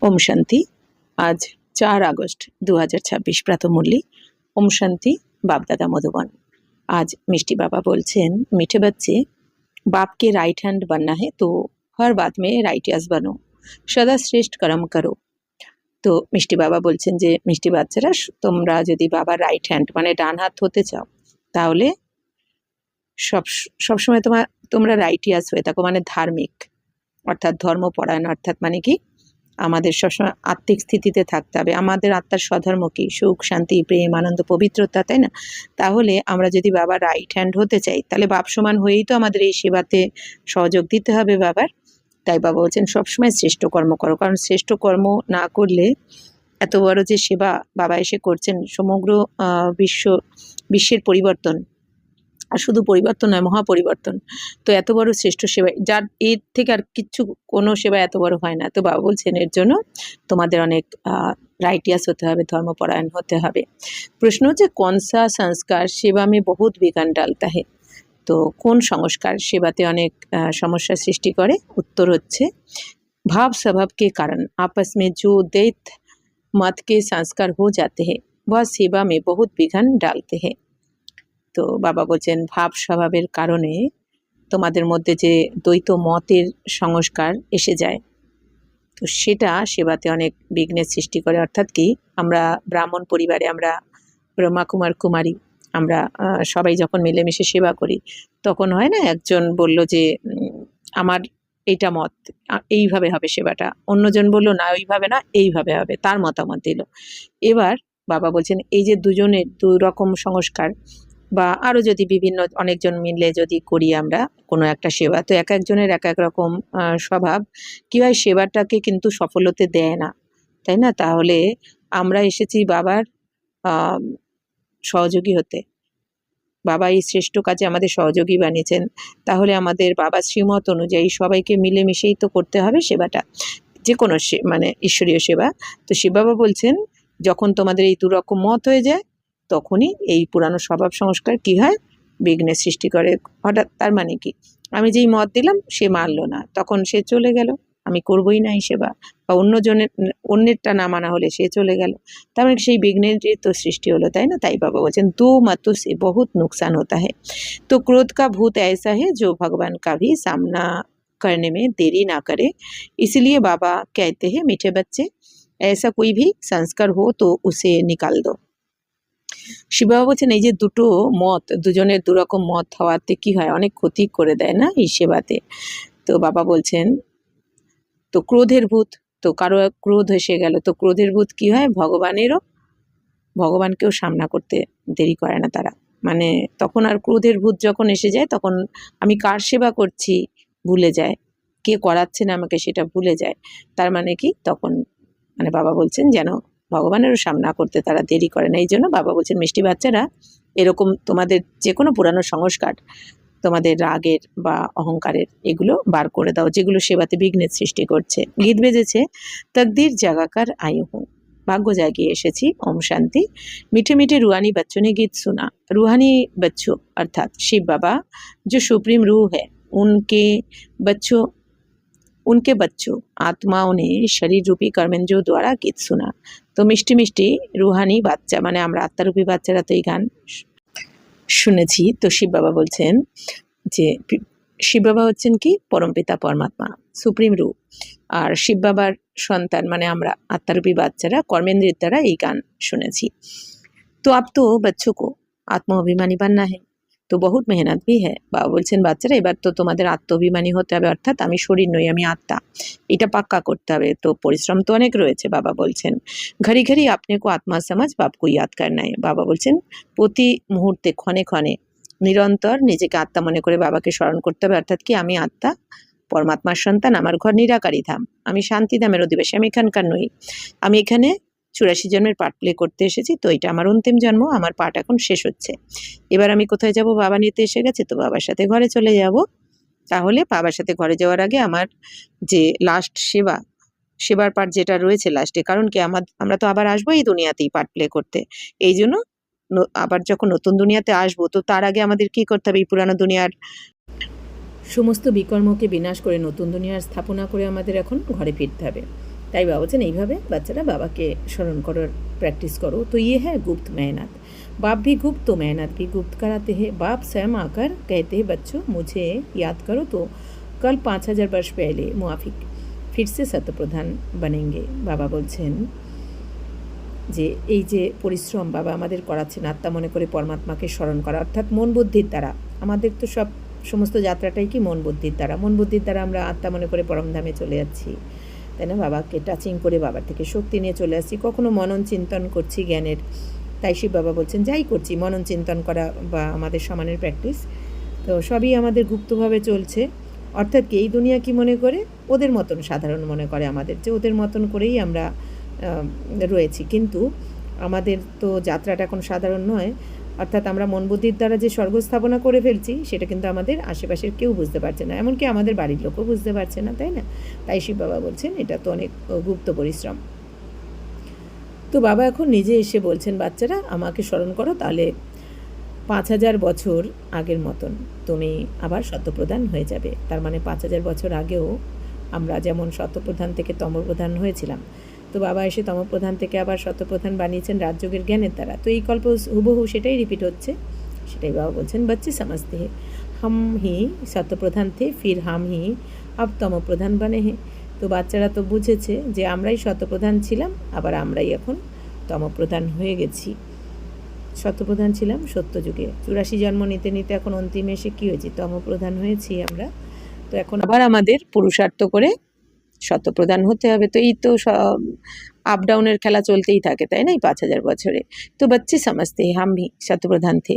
ओम शांति। आज 4 अगस्त 2026 प्रातःमुरली। ओम शांति। बाप दादा मधुबन। आज मिष्टी बाबा बोलছেন, मीठे बच्चे, बाप के राइट हैंड बनना है तो हर बात में राइटियस बनो, सदा श्रेष्ठ कर्म करो। তো মিষ্টি বাবা বলছেন যে মিষ্টি বাচ্চারা, তোমরা যদি বাবার রাইট হ্যান্ড মানে ডান হাত হতে চাও তাহলে সবসময় তোমরা রাইটিয়াস হয়ে থাকো, মানে ধার্মিক, অর্থাৎ ধর্মপরায়ণ, অর্থাৎ মানে কি আমাদের সবসময় আত্মিক স্থিতিতে থাকতে হবে। আমাদের আত্মার স্বধর্ম কি? সুখ, শান্তি, প্রেম, আনন্দ, পবিত্রতা, তাই না? তাহলে আমরা যদি বাবার রাইট হ্যান্ড হতে চাই তাহলে বাপ সমান হয়েই তো আমাদের এই সেবাতে সহযোগ দিতে হবে বাবার। তাই বাবা বলছেন সবসময় শ্রেষ্ঠ কর্ম করো, কারণ শ্রেষ্ঠ কর্ম না করলে এত বড় যে সেবা বাবা এসে করছেন, সমগ্র বিশ্বের পরিবর্তন, আর শুধু পরিবর্তন নয়, মহাপরিবর্তন। তো এত বড় শ্রেষ্ঠ সেবা, যার এর থেকে আর কিচ্ছু, কোনো সেবা এত বড় হয় না। তো বাবা বলছেন এর জন্য তোমাদের অনেক রাইটিয়াস হতে হবে, ধর্মপরায়ণ হতে হবে। প্রশ্ন হচ্ছে কনসা সংস্কার সেবা মে বহুত বিঘ্ন ডালতা হে? তো কোন সংস্কার সেবাতে অনেক সমস্যা সৃষ্টি করে? উত্তর হচ্ছে ভাব স্বভাব के कारण आपस में जो द्वैत मत के संस्कार हो जाते हैं वह सेवा में बहुत विघ्न डालते हैं। তো বাবা বলছেন ভাব স্বভাবের কারণে তোমাদের মধ্যে যে দ্বৈত মতের সংস্কার এসে যায়, তো সেটা সেবাতে অনেক বিঘ্নের সৃষ্টি করে। অর্থাৎ কি, আমরা ব্রাহ্মণ পরিবারে, আমরা ব্রহ্মা কুমার কুমারী, আমরা সবাই যখন মিলেমিশে সেবা করি তখন হয় না, একজন বলল যে আমার এইটা মত, এইভাবে হবে সেবাটা, অন্যজন বলল না ওইভাবে না, এইভাবে হবে, তার মতামত দিল। এবার বাবা বলছেন এই যে দুজনের দু রকম সংস্কার, বা আরও যদি বিভিন্ন অনেকজন মিলে যদি করি আমরা কোনো একটা সেবা, তো এক একজনের এক এক রকম স্বভাব, কী হয় সেবাটাকে কিন্তু সফল হতে দেয় না, তাই না? তাহলে আমরা এসেছি বাবার সহযোগী হতে, বাবা এই শ্রেষ্ঠ কাজে আমাদের সহযোগী বানিয়েছেন, তাহলে আমাদের বাবার শ্রীমত অনুযায়ী সবাইকে মিলেমিশেই তো করতে হবে সেবাটা, যে কোনো মানে ঈশ্বরীয় সেবা। তো শিব বাবা বলছেন যখন তোমাদের এই দুরকম মত হয়ে যায় তখনই এই পুরানো স্বভাব সংস্কার কি হয়, বিঘ্নের সৃষ্টি করে। হঠাৎ তার মানে কি, আমি যেই মত দিলাম সে মানলো না, তখন সে চলে গেল, আমি করবই না এই সেবা, বা অন্যেরটা না মানা হলে সে চলে গেল, তার মানে সেই বিঘ্নের তো সৃষ্টি হলো, তাই না? তাই বাবা বলছেন দো मतों से बहुत नुकसान होता है। तो क्रोध का भूत ऐसा है जो भगवान का भी सामना करने में देरी ना करे, इसलिए बाबा कहते हैं मीठे बच्चे, ऐसा कोई भी संस्कार हो तो उसे निकाल दो। শিববাবা বলছেন এই যে দুটো মত, দুজনের দুরকম মত হওয়াতে কি হয়, অনেক ক্ষতি করে দেয় না এই সেবাতে। তো বাবা বলছেন তো ক্রোধের ভূত, তো কারো ক্রোধ এসে গেল, তো ক্রোধের ভূত কি হয়, ভগবানকেও সামনা করতে দেরি করে না তারা, মানে তখন আর ক্রোধের ভূত যখন এসে যায় তখন আমি কার সেবা করছি ভুলে যায়, কে করাচ্ছে না আমাকে সেটা ভুলে যায়। তার মানে কি, তখন মানে বাবা বলছেন যেন ভগবানেরও সামনা করতে তারা দেরি করে না। এই জন্য বাবা বলছেন মিষ্টি বাচ্চারা, এরকম তোমাদের যে কোনো পুরানো সংস্কার, তোমাদের রাগের বা অহংকারের, এগুলো বার করে দাও যেগুলো সেবাতে বিঘ্নের সৃষ্টি করছে। গীত বেজেছে তকদির জাগাকার আয়ু হুঁ, ভাগ্য জাগিয়ে এসেছি। ওম শান্তি। मीठे मीठे रूहानी बच्चों ने गीत सुना। रूहानी बच्चों अर्थात शिव बाबा जो सुप्रीम रूह है, उनके बच्चों आत्माओं ने शरीर रूपी कर्मेंद्रियों द्वारा गीत सुना। तो मिष्टी मिष्टी रूहानी বাচ্চা, মানে আমরা আত্মারূপী বাচ্চারা তো এই গান শুনেছি। তো শিব বাবা বলছেন যে শিব বাবা হচ্ছেন কি, পরমপিতা পরমাত্মা, সুপ্রিম রূপ, আর শিব বাবার সন্তান মানে আমরা আত্মারূপী বাচ্চারা কর্মেন্দ্রের দ্বারা এই গান শুনেছি। তো আপ তো बच्चों को আত্মাভিমানী बनना है, তো বহুত মেহনত ভি হ্যাঁ। বাবা বলছেন বাচ্চারা এবার তো তোমাদের আত্মাভিমানী হতে হবে, অর্থাৎ আমি শরীর নই, আমি আত্মা, এটা পাক্কা করতে হবে। তো পরিশ্রম তো অনেক রয়েছে। বাবা বলছেন ঘড়ি ঘড়ি আপনি কো আত্মা সমাজ বাপকো ইয়াদ করনা है। বাবা বলছেন প্রতি মুহূর্তে ক্ষণে ক্ষণে নিরন্তর নিজেকে আত্মা মনে করে বাবাকে স্মরণ করতে হবে, অর্থাৎ কি আমি আত্মা, পরমাত্মার সন্তান, আমার ঘর নিরাকারী ধাম, আমি শান্তিধামের অধিবাসী, আমি এখানকার নই, আমি এখানে 84 জন্মের পার্ট প্লে করতে এসেছি, তো এটা আমার অন্তিম জন্ম, আমার পার্ট এখন শেষ হচ্ছে, এবার আমি কোথায় যাব, বাবা নিতে এসে গেছে, তো বাবার সাথে ঘরে চলে যাব। তাহলে বাবার সাথে ঘরে যাওয়ার আগে আমার যে লাস্ট সেবার পার্ট যেটা রয়েছে লাস্টে, কারণ কি আমরা তো আবার আসবো এই দুনিয়াতেই পার্ট প্লে করতে, এই জন্য আবার যখন নতুন দুনিয়াতে আসবো তো তার আগে আমাদের কি করতে হবে, এই পুরানো দুনিয়ার সমস্ত বিকর্মকে বিনাশ করে নতুন দুনিয়ার স্থাপনা করে আমাদের এখন ঘরে ফিরতে হবে। তাই বাবা বলছেন এইভাবে বাচ্চারা বাবাকে স্মরণ করার প্র্যাक्टिस करो। तो ये है गुप्त मेहनत। बाप भी गुप्त तो मेहनत भी गुप्त कराते हैं। बाप स्वयं आकर कहते हैं बच्चों मुझे याद करो तो कल 5000 वर्ष पहले मुआफिक फिर से शतप्रधान बनेंगे। बाबा বলছেন যে এই যে পরিশ্রম বাবা আমাদের করাচ্ছেন আত্মা মনে করে পরমাত্মাকে স্মরণ করা, অর্থাৎ মন বুদ্ধির দ্বারা। আমাদের তো সমস্ত যাত্রাটাই কি মন বুদ্ধির দ্বারা। মন বুদ্ধির দ্বারা আমরা আত্মা মনে করে পরমধামে চলে যাচ্ছি, তাই না? বাবাকে টাচিং করে বাবার থেকে শক্তি নিয়ে চলে আসছি। কখনো মনন চিন্তন করছি জ্ঞানের, তাই শিব বাবা বলছেন যাই করছি মনন চিন্তন করা বা আমাদের সমানের প্র্যাকটিস, তো সবই আমাদের গুপ্তভাবে চলছে। অর্থাৎ কি এই দুনিয়া কি মনে করে ওদের মতন সাধারণ মনে করে আমাদের, যে ওদের মতন করেই আমরা রয়েছি। কিন্তু আমাদের তো যাত্রাটা এখন সাধারণ নয়। অর্থাৎ আমরা মন বুদ্ধির দ্বারা যে স্বর্গ স্থাপনা করে ফেলছি সেটা কিন্তু আমাদের আশেপাশের কেউ বুঝতে পারছে না, এমনকি আমাদের বাড়ির লোকও বুঝতে পারছে না, তাই না? তাই শিব বাবা বলছেন এটা তো অনেক গুপ্ত পরিশ্রম। তো বাবা এখন নিজে এসে বলছেন বাচ্চারা আমাকে স্মরণ করো, তাহলে 5000 বছর আগের মতন তুমি আবার শতপ্রধান হয়ে যাবে। তার মানে 5000 বছর আগেও আমরা যেমন শতপ্রধান থেকে তমপ্রধান হয়েছিলাম, তো বাবা এসে তমপ্রধান থেকে আবার শতপ্রধান বানিয়েছেন রাজযোগের জ্ঞানের দ্বারা। তো এই কল্প হুবহু সেটাই রিপিট হচ্ছে, সেটাই বাবা বলছেন बच्चे समझते हैं हम ही শতপ্রধান थे फिर हम ही अब তমপ্রধান बने हैं। তো বাচ্চারা তো বুঝেছে যে আমরাই শতপ্রধান ছিলাম, আবার আমরাই এখন তমপ্রধান হয়ে গেছি। শতপ্রধান ছিলাম সত্যযুগে, 84 জন্ম নিতে নিতে এখন অন্তিমে এসে কী হয়েছি, তমপ্রধান হয়েছি আমরা। তো এখন আবার আমাদের পুরুষার্থ করে শতপ্রধান হতে হবে। তো এই তো আপ ডাউনের খেলা চলতেই থাকে, তাই না? এই 5000 বছরে। तो बच्चे समझते हैं हम भी शतप्रधान थे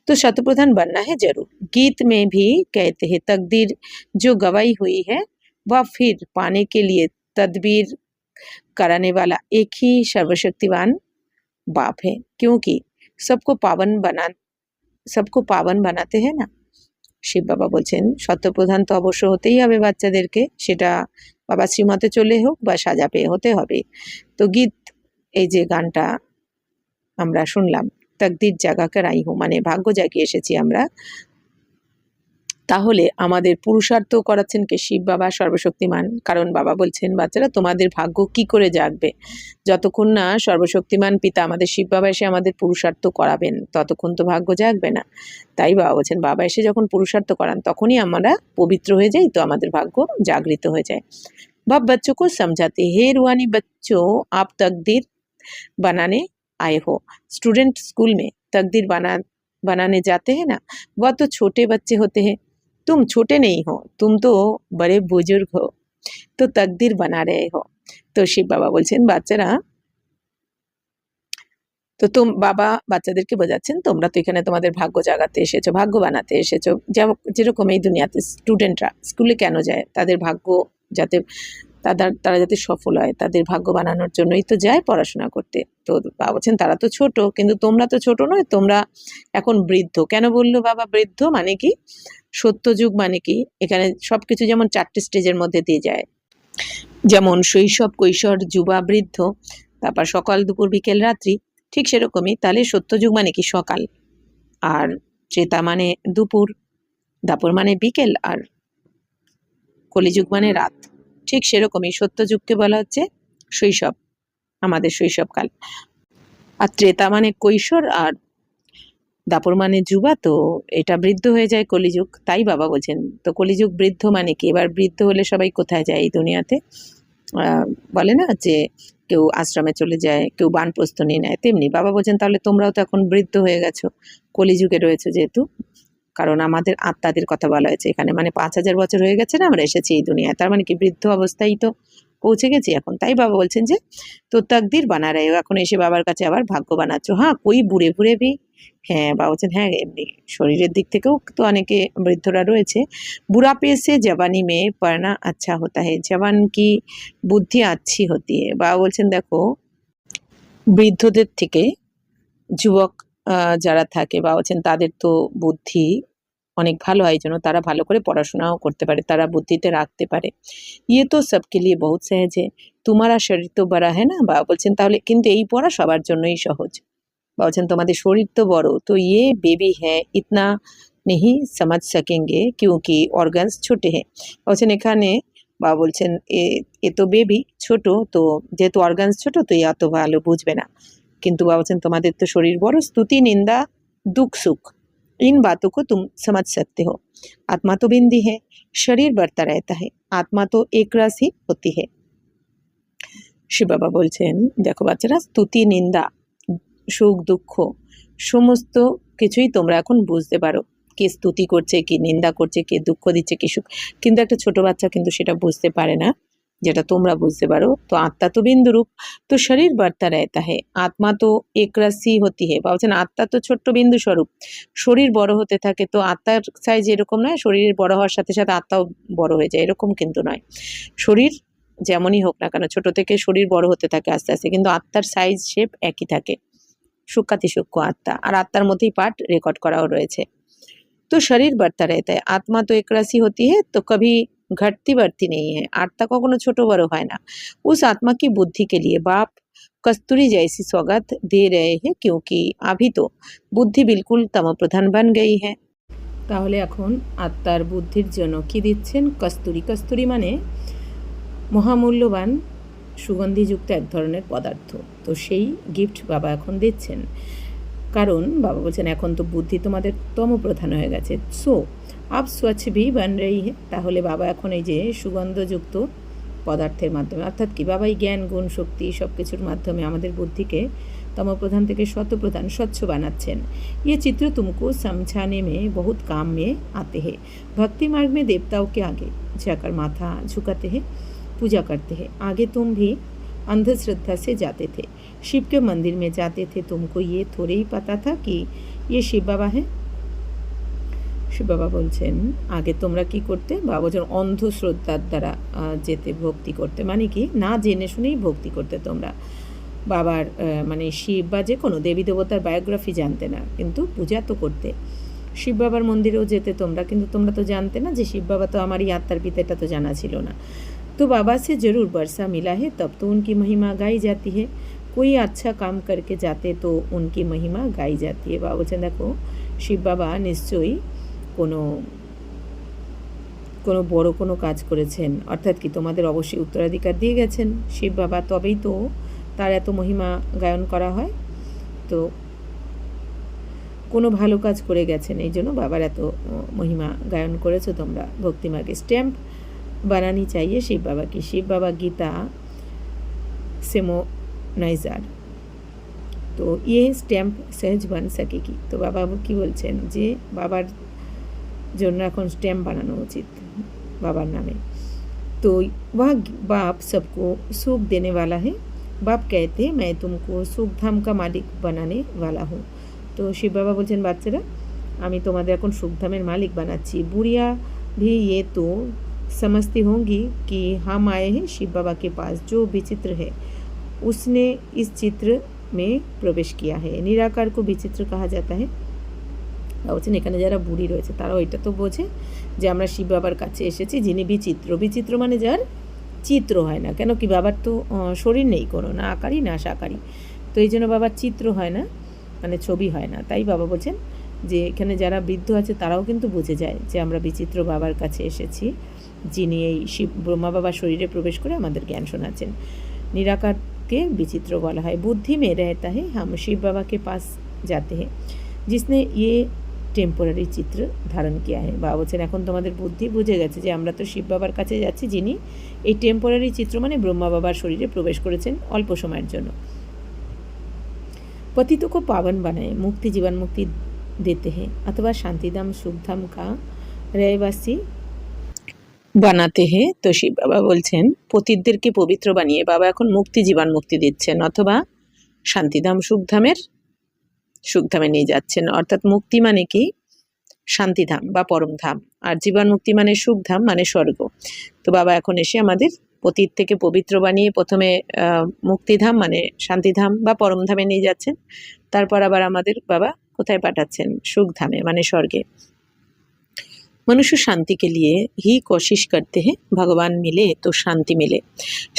तो शतप्रधान बनना है जरूर। गीत में भी कहते हैं तकदीर जो गवाई हुई है वह फिर पाने के लिए तदबीर कराने वाला एक ही सर्वशक्तिवान बाप है, क्योंकि सबको पावन बनाते हैं ना। শিব বাবা বলছেন শতপ্রধান তো অবশ্য হতেই হবে বাচ্চাদেরকে, সেটা বাবা শ্রীমতে চলে হোক বা সাজা পেয়ে হতে হবে। তো গীত, এই যে গানটা আমরা শুনলাম, তকদির জাগাকার আই হো, মানে ভাগ্য জাগিয়ে এসেছি আমরা, তাহলে আমাদের পুরুষার্থ করাচ্ছেন কে? শিব বাবা সর্বশক্তিমান। কারণ বাবা বলছেন বাচ্চারা তোমাদের ভাগ্য কি করে জাগবে, যতক্ষণ না সর্বশক্তিমান পিতা আমাদের শিব বাবা এসে আমাদের পুরুষার্থ করাবেন ততক্ষণ তো ভাগ্য জাগবে না। তাই বাবা বলছেন বাবা এসে যখন পুরুষার্থ করান তখনই আমরা পবিত্র হয়ে যাই, তো আমাদের ভাগ্য জাগৃত হয়ে যায়। বাপ बच्चों को समझाते हे रूहानी बच्चों आप तकदीर बनाने आए हो। स्टूडेंट स्कूल में तकदीर बनाने जाते हैं ना, वह तो छोटे बच्चे होते हैं, तुम छोटे नहीं हो, तुम तो बड़े बुजुर्ग हो, तो तकदीर बना रहे हो। तो শিব বাবা বলছেন বাচ্চারা, তো বাবা বাচ্চাদেরকে বোঝাচ্ছেন তোমরা তো এখানে তোমাদের ভাগ্য জাগাতে এসেছো, ভাগ্য বানাতে এসেছো। যেরকম এই দুনিয়াতে স্টুডেন্টরা স্কুলে কেন যায়, তাদের ভাগ্য যাতে তারা যাতে সফল হয়, তাদের ভাগ্য বানানোর জন্যই তো যায় পড়াশোনা করতে। তো বাবা বলছেন তারা তো ছোট, কিন্তু তোমরা তো ছোট নয়, তোমরা এখন বৃদ্ধ। কেন বললো বাবা বৃদ্ধ? মানে কি সত্যযুগ, মানে কি এখানে সবকিছু যেমন 4টে স্টেজের মধ্যে দিয়ে যায়, যেমন শৈশব, কৈশোর, যুবা, বৃদ্ধ, তারপর সকাল, দুপুর, বিকেল, রাত্রি, ঠিক সেরকমই। তাহলে সত্যযুগ মানে কি সকাল, আর ত্রেতা মানে দুপুর, দাপর মানে বিকেল, আর কলিযুগ মানে রাত। ঠিক সেরকমই সত্যযুগকে বলা হচ্ছে শৈশব, আমাদের শৈশবকাল, আর ত্রেতা মানে কৈশোর, আর দাপর মানে যুবা, তো এটা বৃদ্ধ হয়ে যায় কলিযুগ। তাই বাবা বলছেন তো কলিযুগ বৃদ্ধ মানে কি, এবার বৃদ্ধ হলে সবাই কোথায় যায় এই দুনিয়াতে? বলে না যে কেউ আশ্রমে চলে যায়, কেউ বানপ্রস্থ নিয়ে নেয়, তেমনি বাবা বলছেন তাহলে তোমরাও তো এখন বৃদ্ধ হয়ে গেছো, কলিযুগে রয়েছে যেহেতু। কারণ আমাদের আত্মাদের কথা বলা হয়েছে এখানে, মানে 5000 বছর হয়ে গেছে না আমরা এসেছি এই দুনিয়ায়, তার মানে কি বৃদ্ধ অবস্থায় তো পৌঁছে গেছি এখন। তাই বাবা বলছেন যে তো তকদির বানা রে, এখন এসে বাবার কাছে আবার ভাগ্য বানাচ্ছ। হ্যাঁ কই বুড়ে বুড়ে ভি, হ্যাঁ বাবা বলছেন হ্যাঁ এমনি শরীরের দিক থেকেও তো অনেকে বৃদ্ধরা রয়েছে। বুড়াপে সে জওয়ানি মে পড়না আচ্ছা হতা হে, জওয়ান কি বুদ্ধি আচ্ছি হতি হে। বাবা বলছেন দেখো বৃদ্ধদের থেকে যুবক যারা থাকে বাবা বলছেন তাদের তো বুদ্ধি অনেক ভালো হয়, জন্য তারা ভালো করে পড়াশোনাও করতে পারে, তারা বুদ্ধিতে রাখতে পারে। ইয়ে তো সবকে লিয়ে বহুত সহজ है, तुम्हारा शरीर तो बड़ा है ना। বাবা বলছেন তাহলে কিন্তু এই পড়া সবার জন্যই সহজ। বাবা বলছেন তোমাদের শরীর তো বড়, তো ये बेबी है इतना नहीं समझ सकेंगे क्योंकि ऑर्गन्स छोटे हैं। বলছেন এখানে বাবা বলছেন এ তো বেবি, ছোট, তো যেহেতু অর্গানস ছোট তো এ অত ভালো বুঝবে না। কিন্তু বাবা বলছেন তোমাদের তো শরীর বড়, स्तुति निंदा दुख सुख इन बातों को तुम समझ सकते हो। आत्मा तो बिंदी है, शरीर बढ़ता रहता है, आत्मा तो एक रस ही होती है। শিব বাবা বলছেন দেখো বাচ্চারা, স্তুতি নিন্দা সুখ দুঃখ সমস্ত কিছুই তোমরা এখন বুঝতে পারো, কে স্তুতি করছে, কে নিন্দা করছে, কে দুঃখ দিচ্ছে, কে সুখ। কিন্তু একটা ছোট বাচ্চা কিন্তু সেটা বুঝতে পারে না, যেটা তোমরা বুঝতে পারো। তো আত্মা তো বিন্দু রূপ, তো শরীর বাড়তা रहता है, আত্মা তো একরাশি হতি হে। বলছেন আত্মা তো ছোট্ট বিন্দু স্বরূপ, শরীর বড় হতে থাকে। তো আত্মার সাইজ এরকম নয়, শরীরের বড় হওয়ার সাথে সাথে আত্মাও বড় হয়ে যায়, এরকম কিন্তু নয়। শরীর যেমনই হোক না কেন, ছোট থেকে শরীর বড় হতে থাকে আস্তে আস্তে, কিন্তু আত্মার সাইজ শেপ একই থাকে, सूक्ष्म सूक्ष्म आत्मा और आत्मार मध्य पार्ट रेकर्ड कराओ रयेछे। तो शरीर बढ़ता रहता है, आत्मा तो एक राशि होती है, तो कभी घटती बढ़ती नहीं है, आत्मा कखनो छोटो बड़ो है ना। उस आत्मा की बुद्धि के लिए बाप कस्तूरी जैसी सौगात दे रहे हैं, क्योंकि अभी तो बुद्धि बिल्कुल तम प्रधान बन गई है। তাহলে এখন আত্মার বুদ্ধির জন্য কি দিচ্ছেন? কস্তুরি। কস্তুরি মানে মহামূল্যবান সুগন্ধিযুক্ত এক ধরনের পদার্থ। তো সেই গিফট বাবা এখন দিচ্ছেন, কারণ বাবা বলছেন এখন তো বুদ্ধি তোমাদের তমপ্রধান হয়ে গেছে। সো আপ স্বচ্ছ ভি বান রহি হে। তাহলে বাবা এখন এই যে সুগন্ধযুক্ত পদার্থের মাধ্যমে, অর্থাৎ কি বাবা এই জ্ঞান গুণ শক্তি সব কিছুর মাধ্যমে আমাদের বুদ্ধিকে তমপ্রধান থেকে শতপ্রধান স্বচ্ছ বানাচ্ছেন। ये चित्र तुमको समझाने में बहुत काम में आते हैं। भक्ति मार्ग में देवताओं के आगे जाकर माथा झुकाते हैं, पूजा करते हैं। आगे तुम भी अंधश्रद्धा से जाते थे, शिव के मंदिर में जाते थे, तुमको ये थोड़े ही पता था कि ये शिव बाबा हैं। শিব বাবা বলছেন আগে তোমরা কি করতে? বাবা বলছেন অন্ধশ্রদ্ধার দ্বারা যেতে ভক্তি করতে, মানে কি না জেনে শুনেই ভক্তি করতে তোমরা। বাবার মানে শিব বা যে কোনো দেবী দেবতার বায়োগ্রাফি জানতে না, কিন্তু পূজা তো করতে। শিব বাবার মন্দিরেও যেতে তোমরা, কিন্তু তোমরা তো জানতে না যে শিব বাবা তো আমারই আত্মার পিতা, এটা তো জানা ছিল না। तो बाबा से ज़रूर वर्षा मिला है, तब तो उनकी महिमा गाई जाती है। कोई अच्छा काम करके जाते तो उनकी महिमा गाई जाती है। बाबा বলছেন দেখো শিব বাবা নিশ্চয়ই কোনো কোনো বড় কোনো কাজ করেছেন, অর্থাৎ কি তোমাদের অবশ্যই উত্তরাধিকার দিয়ে গেছেন শিব বাবা, তবেই তো তার এত মহিমা গায়ন করা হয়। তো কোনো ভালো কাজ করে গেছেন, এই জন্য বাবার এত মহিমা গায়ন করেছো তোমরা ভক্তিমার্গে। স্ট্যাম্প बनानी चाहिए शिव बाबा की। शिव बाबा गीता सेमोनाइजार, तो ये स्टैम्प सहज बन सकेगी। तो बाबा की बोलছেন যে বাবার জন্য এখন স্ট্যাম্প বানানো উচিত বাবার নামে। तो वह बाप सबको सुख देने वाला है। बाप कहते हैं मैं तुमको सुख धाम का मालिक बनाने वाला हूँ। तो शिव बाबा বলছেন বাচ্চারা আমি তোমাদের এখন সুখধামের মালিক বানাচ্ছি। বুড়িয়া भी ये तो समझती होंगी कि हम आए हैं शिव बाबा के पास, जो विचित्र है उसने इस चित्र में प्रवेश किया है। निराकार को विचित्र कहा जाता है। বলছেন এখানে যারা বুড়ি রয়েছে তারাও এটা তো বোঝে যে আমরা শিব বাবার কাছে এসেছি যিনি বিচিত্র। বিচিত্র মানে যার চিত্র হয় না, কেন কি বাবার তো শরীর নেই কোনো, না আকারই না সাকারই, তো এই জন্য বাবার চিত্র হয় না, মানে ছবি হয় না। তাই বাবা বলছেন যে এখানে যারা বৃদ্ধ আছে তারাও কিন্তু বুঝে যায় যে আমরা বিচিত্র বাবার কাছে এসেছি, যিনি এই শিব ব্রহ্মা বাবার শরীরে প্রবেশ করে আমাদের জ্ঞান শোনাচ্ছেন। নিরাকারকে বিচিত্র বলা হয়। বুদ্ধি में रहता है, हम शिव बाबा के पास जाते हैं जिसने ये টেম্পোরারি চিত্র ধারণ কিয়া है। বাবা বলছেন এখন তোমাদের বুদ্ধি বুঝে গেছে যে আমরা তো শিব বাবার কাছে যাচ্ছি যিনি এই টেম্পোরারি চিত্র মানে ব্রহ্মা বাবার শরীরে প্রবেশ করেছেন অল্প সময়ের জন্য। पतितों को पावन बनाए, मुक्ति जीवन मुक्ति देते हैं, अथवा शांतिधाम सुखधाम का रहवासी বানাতে হে। তো শিব বাবা বলছেন পতিতদেরকে পবিত্র বানিয়ে বাবা এখন মুক্তি জীবন মুক্তি দিচ্ছেন, অথবা শান্তিধাম সুখধামে নিয়ে যাচ্ছেন। অর্থাৎ মুক্তি মানে কি শান্তিধাম বা পরমধাম, আর জীবন মুক্তি মানে সুখধাম মানে স্বর্গ। তো বাবা এখন এসে আমাদের পতিত থেকে পবিত্র বানিয়ে প্রথমে মুক্তিধাম মানে শান্তিধাম বা পরমধামে নিয়ে যাচ্ছেন, তারপর আবার আমাদের বাবা কোথায় পাঠাচ্ছেন? সুখধামে মানে স্বর্গে। मनुष्य शांति के लिए ही कोशिश करते हैं, भगवान मिले तो शांति मिले।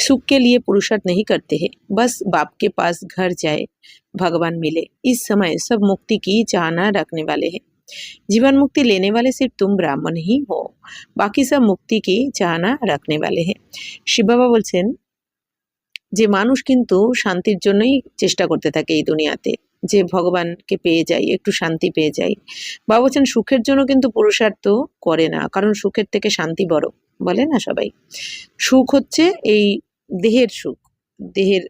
सुख के लिए पुरुषार्थ नहीं करते हैं, बस बाप के पास घर जाए भगवान मिले। इस समय सब मुक्ति की चाहना रखने वाले हैं। जीवन मुक्ति लेने वाले सिर्फ तुम ब्राह्मण ही हो, बाकी सब मुक्ति की चाहना रखने वाले हैं। শিব বাবা বলছেন যে মানুষ কিন্তু শান্তির জন্যই চেষ্টা করতে থাকে এই দুনিয়াতে, যে ভগবানকে পেয়ে যাই, একটু শান্তি পেয়ে যাই। বাবা বলছেন সুখের জন্য কিন্তু পুরুষার্থ করে না, কারণ সুখের থেকে শান্তি বড়, বলে না সবাই। সুখ হচ্ছে এই দেহের সুখ, দেহের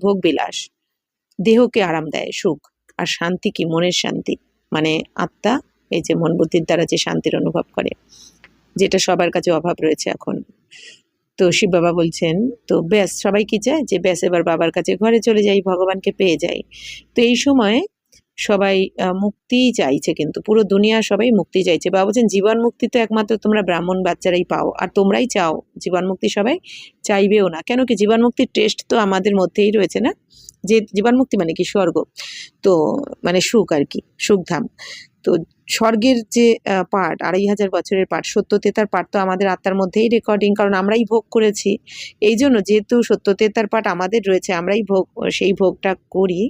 ভোগ বিলাস, দেহকে আরাম দেয় সুখ। আর শান্তি কি? মনের শান্তি, মানে আত্মা এই যে মন বুদ্ধির দ্বারা যে শান্তির অনুভব করে, যেটা সবার কাছে অভাব রয়েছে এখন। তো শিব বাবা বলছেন তো ব্যাস সবাই কি চায় যে ব্যাস এবার বাবার কাছে ঘরে চলে যাই, ভগবানকে পেয়ে যাই। তো এই সময় সবাই মুক্তি চাইছে, কিন্তু পুরো দুনিয়া সবাই মুক্তি চাইছে। বাবা বলছেন জীবন মুক্তি তো একমাত্র তোমরা ব্রাহ্মণ বাচ্চারাই পাও, আর তোমরাই চাও। জীবন মুক্তি সবাই চাইবেও না, কেন কি জীবন মুক্তির টেস্ট তো আমাদের মধ্যেই রয়েছে না, যে জীবন মুক্তি মানে কি স্বর্গ, তো মানে সুখ আর কি, সুখধাম। তো স্বর্গের যে পাঠ 2500 বছরের পাঠ, সত্যতেতার পাঠ তো আমাদের আত্মার মধ্যেই রেকর্ডিং, কারণ আমরাই ভোগ করেছি। এই জন্য যেহেতু সত্যতেতার পাঠ আমাদের রয়েছে, আমরাই সেই ভোগটা করি,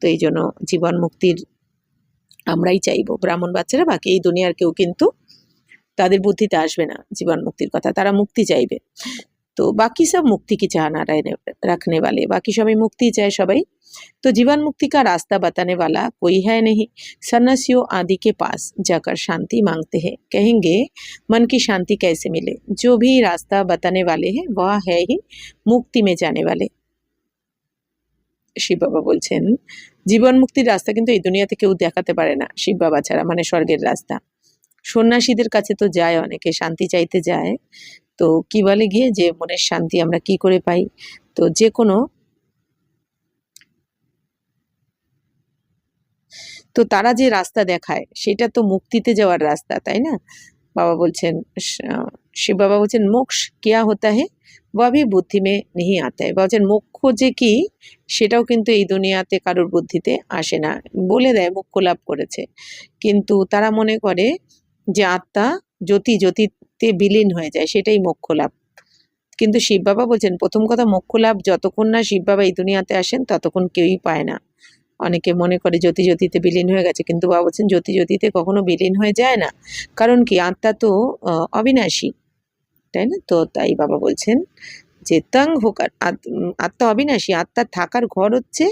তো এই জন্য জীবন মুক্তির আমরাই চাইবো ব্রাহ্মণ বাচ্চারা। বাকি এই দুনিয়ার কেউ কিন্তু তাদের বুদ্ধিতে আসবে না জীবন মুক্তির কথা, তারা মুক্তি চাইবে। तो बाकी सब मुक्ति की चाहना रखने वाले, बाकी सभी मुक्ति चाहे सभी। तो जीवन मुक्ति का रास्ता बताने वाला कोई है नहीं। सन्यासियों आदि के पास जाकर शांति मांगते हैं, कहेंगे मन की शांति कैसे मिले। जो भी रास्ता बताने वाले हैं वह है ही मुक्ति में जाने वाले। শিব বাবা বলছেন জীবন মুক্তির রাস্তা কিন্তু এই দুনিয়াতে কেউ দেখাতে পারে না শিব বাবা ছাড়া, মানে স্বর্গের রাস্তা। সন্ন্যাসীদের কাছে তো যায়, অনেকে শান্তি চাইতে যায়, তো কি বলে গিয়ে যে মনের শান্তি আমরা কি করে পাই। তো যে কোনো তো তারা যে রাস্তা দেখায় সেটা তো মুক্তিতে যাওয়ার রাস্তা, তাই না। বাবা বলছেন শিব বাবা বলছেন মোক্ষ কিয়া হতা হে ওয়া ভি বুদ্ধি মে নেহি আতা হে। বলছেন মোক্ষ যে কি সেটাও কিন্তু এই দুনিয়াতে কারোর বুদ্ধিতে আসে না। বলে দেয় মোক্ষ লাভ করেছে, কিন্তু তারা মনে করে যে আত্মা জ্যোতিতে বিলীন হয়ে যায়, সেটাই মোক্ষ লাভ। কিন্তু শিব বাবা বলছেন প্রথম কথা মোক্ষ লাভ যতক্ষণ না শিব বাবা এই দুনিয়াতে আসেন ততক্ষণ কেউই পায় না। অনেকে মনে করে জ্যোতিতে বিলীন হয়ে গেছে, কিন্তু বাবা বলছেন জ্যোতিতে কখনো বিলীন হয়ে যায় না, কারণ কি আত্মা তো অবিনাশী, তাই না। তো তাই বাবা বলছেন যে তং হোকার, আত্মা অবিনাশী, আত্মার থাকার ঘর হচ্ছে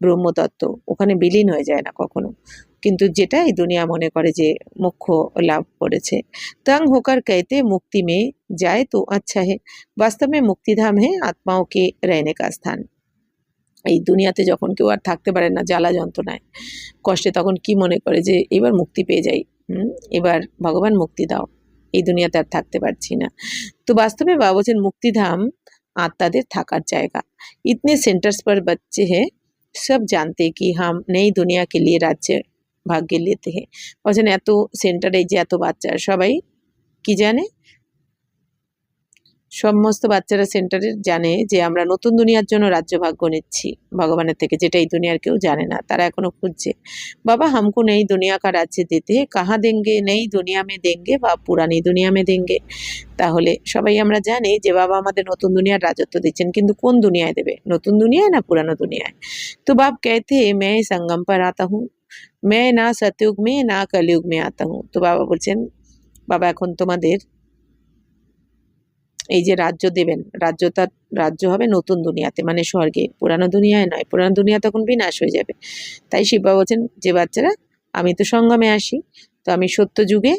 ব্রহ্মতত্ত্ব, ওখানে বিলীন হয়ে যায় না কখনো। কিন্তু যেটা এই দুনিয়া মনে করে যে মোক্ষ লাভ করেছে। तंग होकर कहते मुक्ति में जाए तो अच्छा है, वास्तव में मुक्तिधाम है आत्माओं के रहने का स्थान। এই দুনিয়াতে যখন কেউ আর থাকতে পারে না জ্বালা যন্ত্রণায় কষ্টে, তখন কি মনে করে যে এবার মুক্তি পেয়ে যাই, এবার ভগবান মুক্তি দাও, এই দুনিয়াতে আর থাকতে পারছি না। তো বাস্তবে বাবা বলছেন মুক্তিধাম আত্মাদের থাকার জায়গা। इतने सेंटर्स पर बच्चे हैं, सब जानते कि हम नई दुनिया के लिए राज्य ভাগ্য लेते हैं। বলছেন এত সেন্টারে যে এত বাচ্চা সবাই কি জানে, সমস্ত বাচ্চারা সেন্টারে জানে যে আমরা নতুন দুনিয়ার জন্য রাজ্য ভাগ্য নিচ্ছি ভগবানের থেকে, যেটা এই দুনিয়ার কেউ জানে না, তারা এখনো খুঁজছে। বাবা হামকো নেই দুনিয়া কা রাজ্য দিতে কাহা দেঙ্গে, নেই দুনিয়া মে দেঙ্গে বা পুরানি দুনিয়া মে দেঙ্গে। তাহলে সবাই আমরা জানি যে বাবা আমাদের নতুন দুনিয়ার রাজত্ব দিচ্ছেন, কিন্তু কোন দুনিয়ায় দেবে, নতুন দুনিয়ায় না পুরানো দুনিয়ায়। তো বাপ कहते मैं संगम पर आता हूँ, मैं না সতयुग में না कलयुग में आता हूँ। তো বাবা বলছেন বাবা এখন তোমাদের এই যে রাজ্য দেবেন, রাজ্য হবে নতুন দুনিয়াতে, মানে স্বর্গে, পুরানো দুনিয়ায় নয়, পুরানো দুনিয়া তখন বিনাশ হয়ে যাবে। তাই শিব বাবা বলছেন যে বাচ্চারা আমি তো সঙ্গমে আসি, তো আমি সত্য যুগে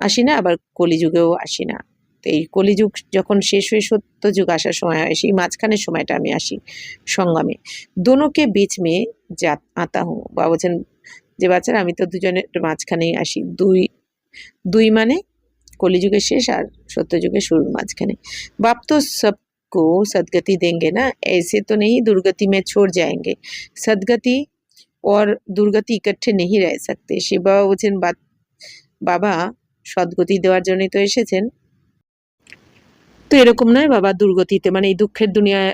আসি না, আবার কলিযুগেও আসি না। তো এই কলিযুগ যখন শেষ হয়ে সত্য যুগ আসার সময় হয়, সেই মাঝখানের সময়টা আমি আসি সঙ্গমে। দোনোকে বীচ মে যা আতা হুঁ। বাবা বলছেন যে বাচ্চারা আমি তো দুজনের মাঝখানেই আসি, দুই মানে কলিযুগের শেষ আর সত্যযুগের শুরুর মাঝখানে। बाप तो सबको सदगति देंगे ना, ऐसे तो नहीं दुर्गति में छोड़ जाएंगे। सदगति और दुर्गति इकट्ठे नहीं रह सकते। শিব বাবা বলছেন বাবা সদ্গতি দেওয়ার জন্যই তো এসেছেন, তো এরকম নয় বাবা দুর্গতিতে, মানে এই দুঃখের দুনিয়ায়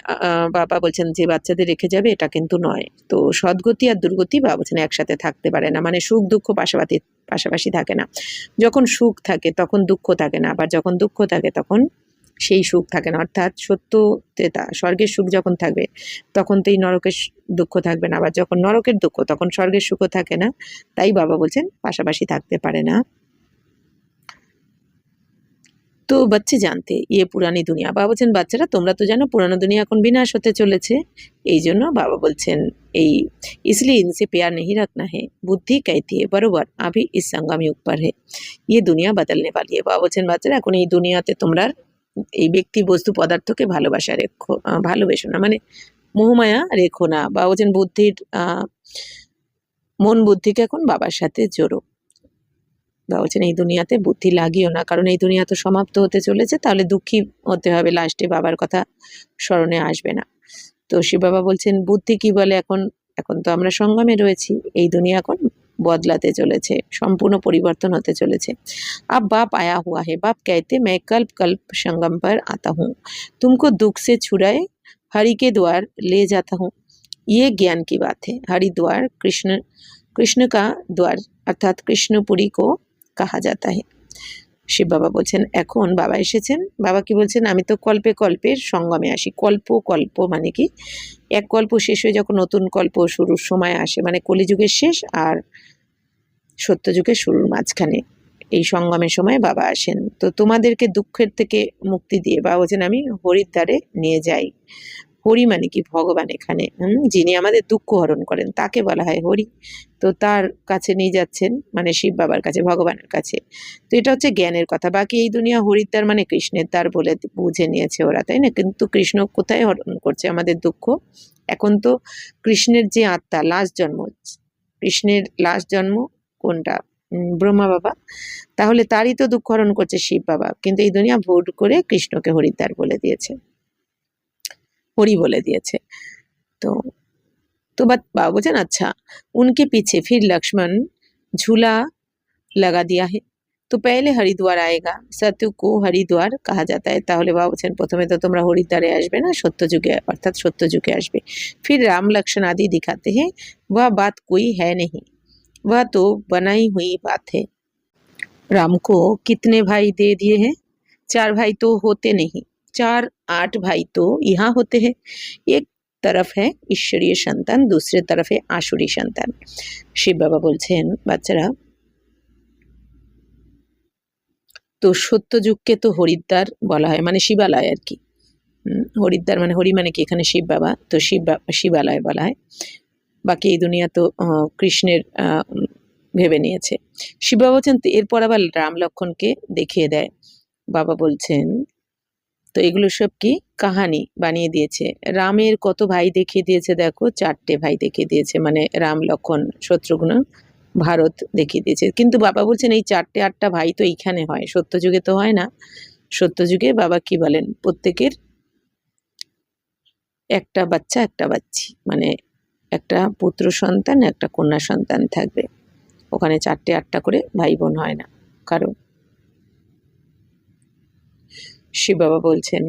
বাবা বলছেন যে বাচ্চাদের রেখে যাবে, এটা কিন্তু নয়। তো সদ্গতি আর দুর্গতি বাবা বলছেন একসাথে থাকতে পারে না, মানে সুখ দুঃখ পাশাপাশি থাকে না। যখন সুখ থাকে তখন দুঃখ থাকে না, আবার যখন দুঃখ থাকে তখন সেই সুখ থাকে না। অর্থাৎ সত্য ত্রেতা স্বর্গের সুখ যখন থাকবে তখন তো এই নরকের দুঃখ থাকবে না, আবার যখন নরকের দুঃখ তখন স্বর্গের সুখও থাকে না। তাই বাবা বলছেন পাশাপাশি থাকতে পারে না। তো বাচ্চা জানতে ইয়ে পুরানি দুনিয়া, বাবা বলছেন বাচ্চারা তোমরা তো জানো পুরানো দুনিয়া এখন বিনাশ হতে চলেছে। এই জন্য বাবা বলছেন এই इसलिए इनसे प्यार नहीं रखना है, বুদ্ধি कहती है बरोबर अभी इस संगम युग पर है, ये दुनिया बदलने वाली है। বাবা বলছেন বাচ্চারা এখন এই দুনিয়াতে তোমরা এই ব্যক্তি বস্তু পদার্থকে ভালোবাসা রেখো, ভালোবেসো না, মানে মোহমায়া রেখো না। বাবা বলছেন বুদ্ধির মন বুদ্ধিকে এখন বাবার সাথে জোড়ো। বাবা বলছেন এই দুনিয়াতে বুদ্ধি লাগিও না, কারণ এই দুনিয়া তো সমাপ্ত হতে চলেছে, তাহলে দুঃখী হতে হবে, লাস্টে বাবার কথা স্মরণে আসবে না। তো শিব বাবা বলছেন বুদ্ধি কি বলে, এখন এখন তো আমরা সঙ্গমে রয়েছি, এই দুনিয়া এখন বদলাতে চলেছে, সম্পূর্ণ পরিবর্তন হতে চলেছে। अब बाप आया हुआ है, बाप कहते मैं कल्प कल्प संगम पर आता हूँ, तुमको दुख से छुड़ाए हरि के द्वार ले जाता हूँ, ये ज्ञान की बात है। हरिद्वार कृष्ण कृष्ण का द्वार अर्थात कृष्णपुरी को कहा जाता है। শিব বাবা বলছেন এখন বাবা এসেছেন, বাবা কি বলছেন আমি তো কল্পে কল্পের সঙ্গমে আসি। কল্প কল্প মানে কি, এক কল্প শেষ হয়ে যখন নতুন কল্প শুরুর সময় আসে, মানে কলিযুগের শেষ আর সত্যযুগের শুরুর মাঝখানে এই সঙ্গমের সময় বাবা আসেন। তো তোমাদেরকে দুঃখের থেকে মুক্তি দিয়ে বাবা বলছেন আমি হরিদ্বারে নিয়ে যাই। হরি মানে কি ভগবান, এখানে যিনি আমাদের দুঃখ হরণ করেন তাকে বলা হয় হরি। তো তার কাছে নিয়ে যাচ্ছেন, মানে শিব বাবার কাছে, ভগবানের কাছে। তো এটা হচ্ছে জ্ঞানের কথা। বাকি এই দুনিয়া হরিদ্বার মানে কৃষ্ণের দ্বার বলে বুঝে নিয়েছে ওরা, তাই না? কিন্তু কৃষ্ণ কোথায় হরণ করছে আমাদের দুঃখ? এখন তো কৃষ্ণের যে আত্মা, লাস্ট জন্ম, কৃষ্ণের লাস্ট জন্ম কোনটা? ব্রহ্মা বাবা। তাহলে তারই তো দুঃখ হরণ করছে শিব বাবা, কিন্তু এই দুনিয়া ভুল করে কৃষ্ণকে হরিদ্বার বলে দিয়েছে, হরি বলে দিয়েছে। तो तो बाबा बोलছেন अच्छा उनके पीछे फिर लक्ष्मण झूला लगा दिया है, तो पहले हरिद्वार आएगा, सत्य को हरिद्वार कहा जाता है। তাহলে বাবা বলছেন প্রথমে তো তোমরা হরিদ্বারে আসবে না, সত্যযুগে অর্থাৎ সত্যযুগে আসবে। फिर राम लक्ष्मण आदि दिखाते हैं, वह बात कोई है नहीं, वह तो बनाई हुई बात है। राम को कितने भाई दे दिए हैं? 4 भाई तो होते नहीं, 4 8 भाई तो यहाँ होते हैं। एक तरफ है ঈশ্বরীয় সন্তান, दूसरे तरफ है आसुरी সন্তান। শিব বাবা বলছেন বাচ্চারা তো সত্যযুগকে তো হরিদ্বার বলা হয়, মানে শিবালয় আর কি। হরিদ্বার মানে হরি মানে কি এখানে শিব বাবা, তো শিবালয় বলা হয়। বাকি এই দুনিয়া তো কৃষ্ণের ভেবে নিয়েছে। শিব বাবা বলছেন এরপর আবার রাম লক্ষণকে দেখিয়ে দেয়। বাবা বলছেন তো এগুলো সব কি কাহানি বানিয়ে দিয়েছে। রামের কত ভাই দেখিয়ে দিয়েছে দেখো, 4টে ভাই দেখিয়ে দিয়েছে, মানে রাম লক্ষণ শত্রুঘ্ন ভারত দেখিয়ে দিয়েছে। কিন্তু বাবা বলছেন এই 4টে 8টা ভাই তো এইখানে হয়, সত্যযুগে তো হয় না। সত্যযুগে বাবা কি বলেন প্রত্যেকের একটা বাচ্চা একটা বাচ্চি, মানে একটা পুত্র সন্তান একটা কন্যা সন্তান থাকবে, ওখানে 4টে 8টা করে ভাই বোন হয় না কারো। शिव बाबा बोलছেন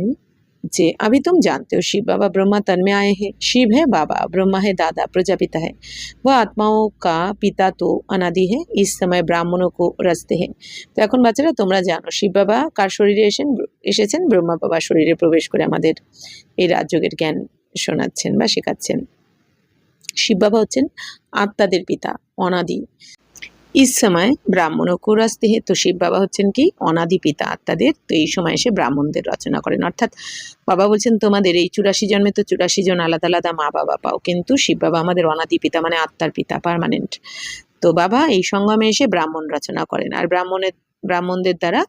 যে अभी तुम जानते हो शिव बाबा ब्रह्मा तन में आए हैं, शिव है बाबा, ब्रह्मा है दादा, प्रजापिता है, वह आत्माओं का पिता तो अनादि है, इस समय ब्राह्मणों को रचते हैं। তো এখন বাচ্চারা তোমরা জানো শিব বাবা কার শরীরে এসেছেন? ব্রহ্মা বাবা শরীরে প্রবেশ করে আমাদের এই রাজযোগের জ্ঞান শোনাচ্ছেন বা শেখাচ্ছেন। শিব বাবা হচ্ছেন আত্মাদের পিতা, অনাদি। इस समय ব্রাহ্মণও কো রাস্তে হে, তো শিব বাবা হচ্ছেন কি অনাদি পিতা আত্মাদের। তো এই সময় এসে ব্রাহ্মণদের রচনা করেন। অর্থাৎ বাবা বলছেন তোমাদের এই 84 জন্মে তো 84 জন আলাদা আলাদা মা বাবা পাও, কিন্তু শিব বাবা আমাদের অনাদি পিতা, মানে আত্মার পিতা, পার্মানেন্ট। তো বাবা এই সঙ্গমে এসে ব্রাহ্মণ রচনা করেন, আর ব্রাহ্মণদের দ্বারা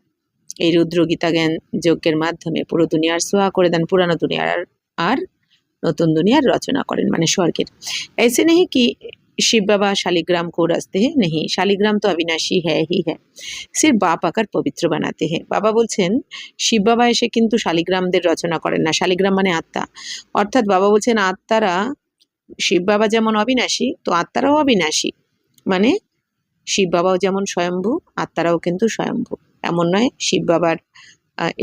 এই রুদ্রগীতা জ্ঞান যজ্ঞের মাধ্যমে পুরো দুনিয়ার সোয়া করে দেন, পুরানো দুনিয়ার আর নতুন দুনিয়ার রচনা করেন, মানে স্বর্গের। ऐसे नहीं कि शिव बाबा शालिग्राम को रचते हैं, नहीं, शालिग्राम तो अविनाशी है ही है, सिर्फ बाप आकर पवित्र बनाते हैं। বাবা বলছেন শিব বাবা এসে কিন্তু শালিগ্রামদের রচনা করেন না, শালিগ্রাম মানে আত্মা। অর্থাৎ বাবা বলছেন আত্মারা, শিব বাবা যেমন অবিনাশী তো আত্মারাও অবিনাশী, মানে শিব বাবাও যেমন স্বয়ম্ভু আত্মারাও কিন্তু স্বয়ম্ভু। এমন নয় শিব বাবার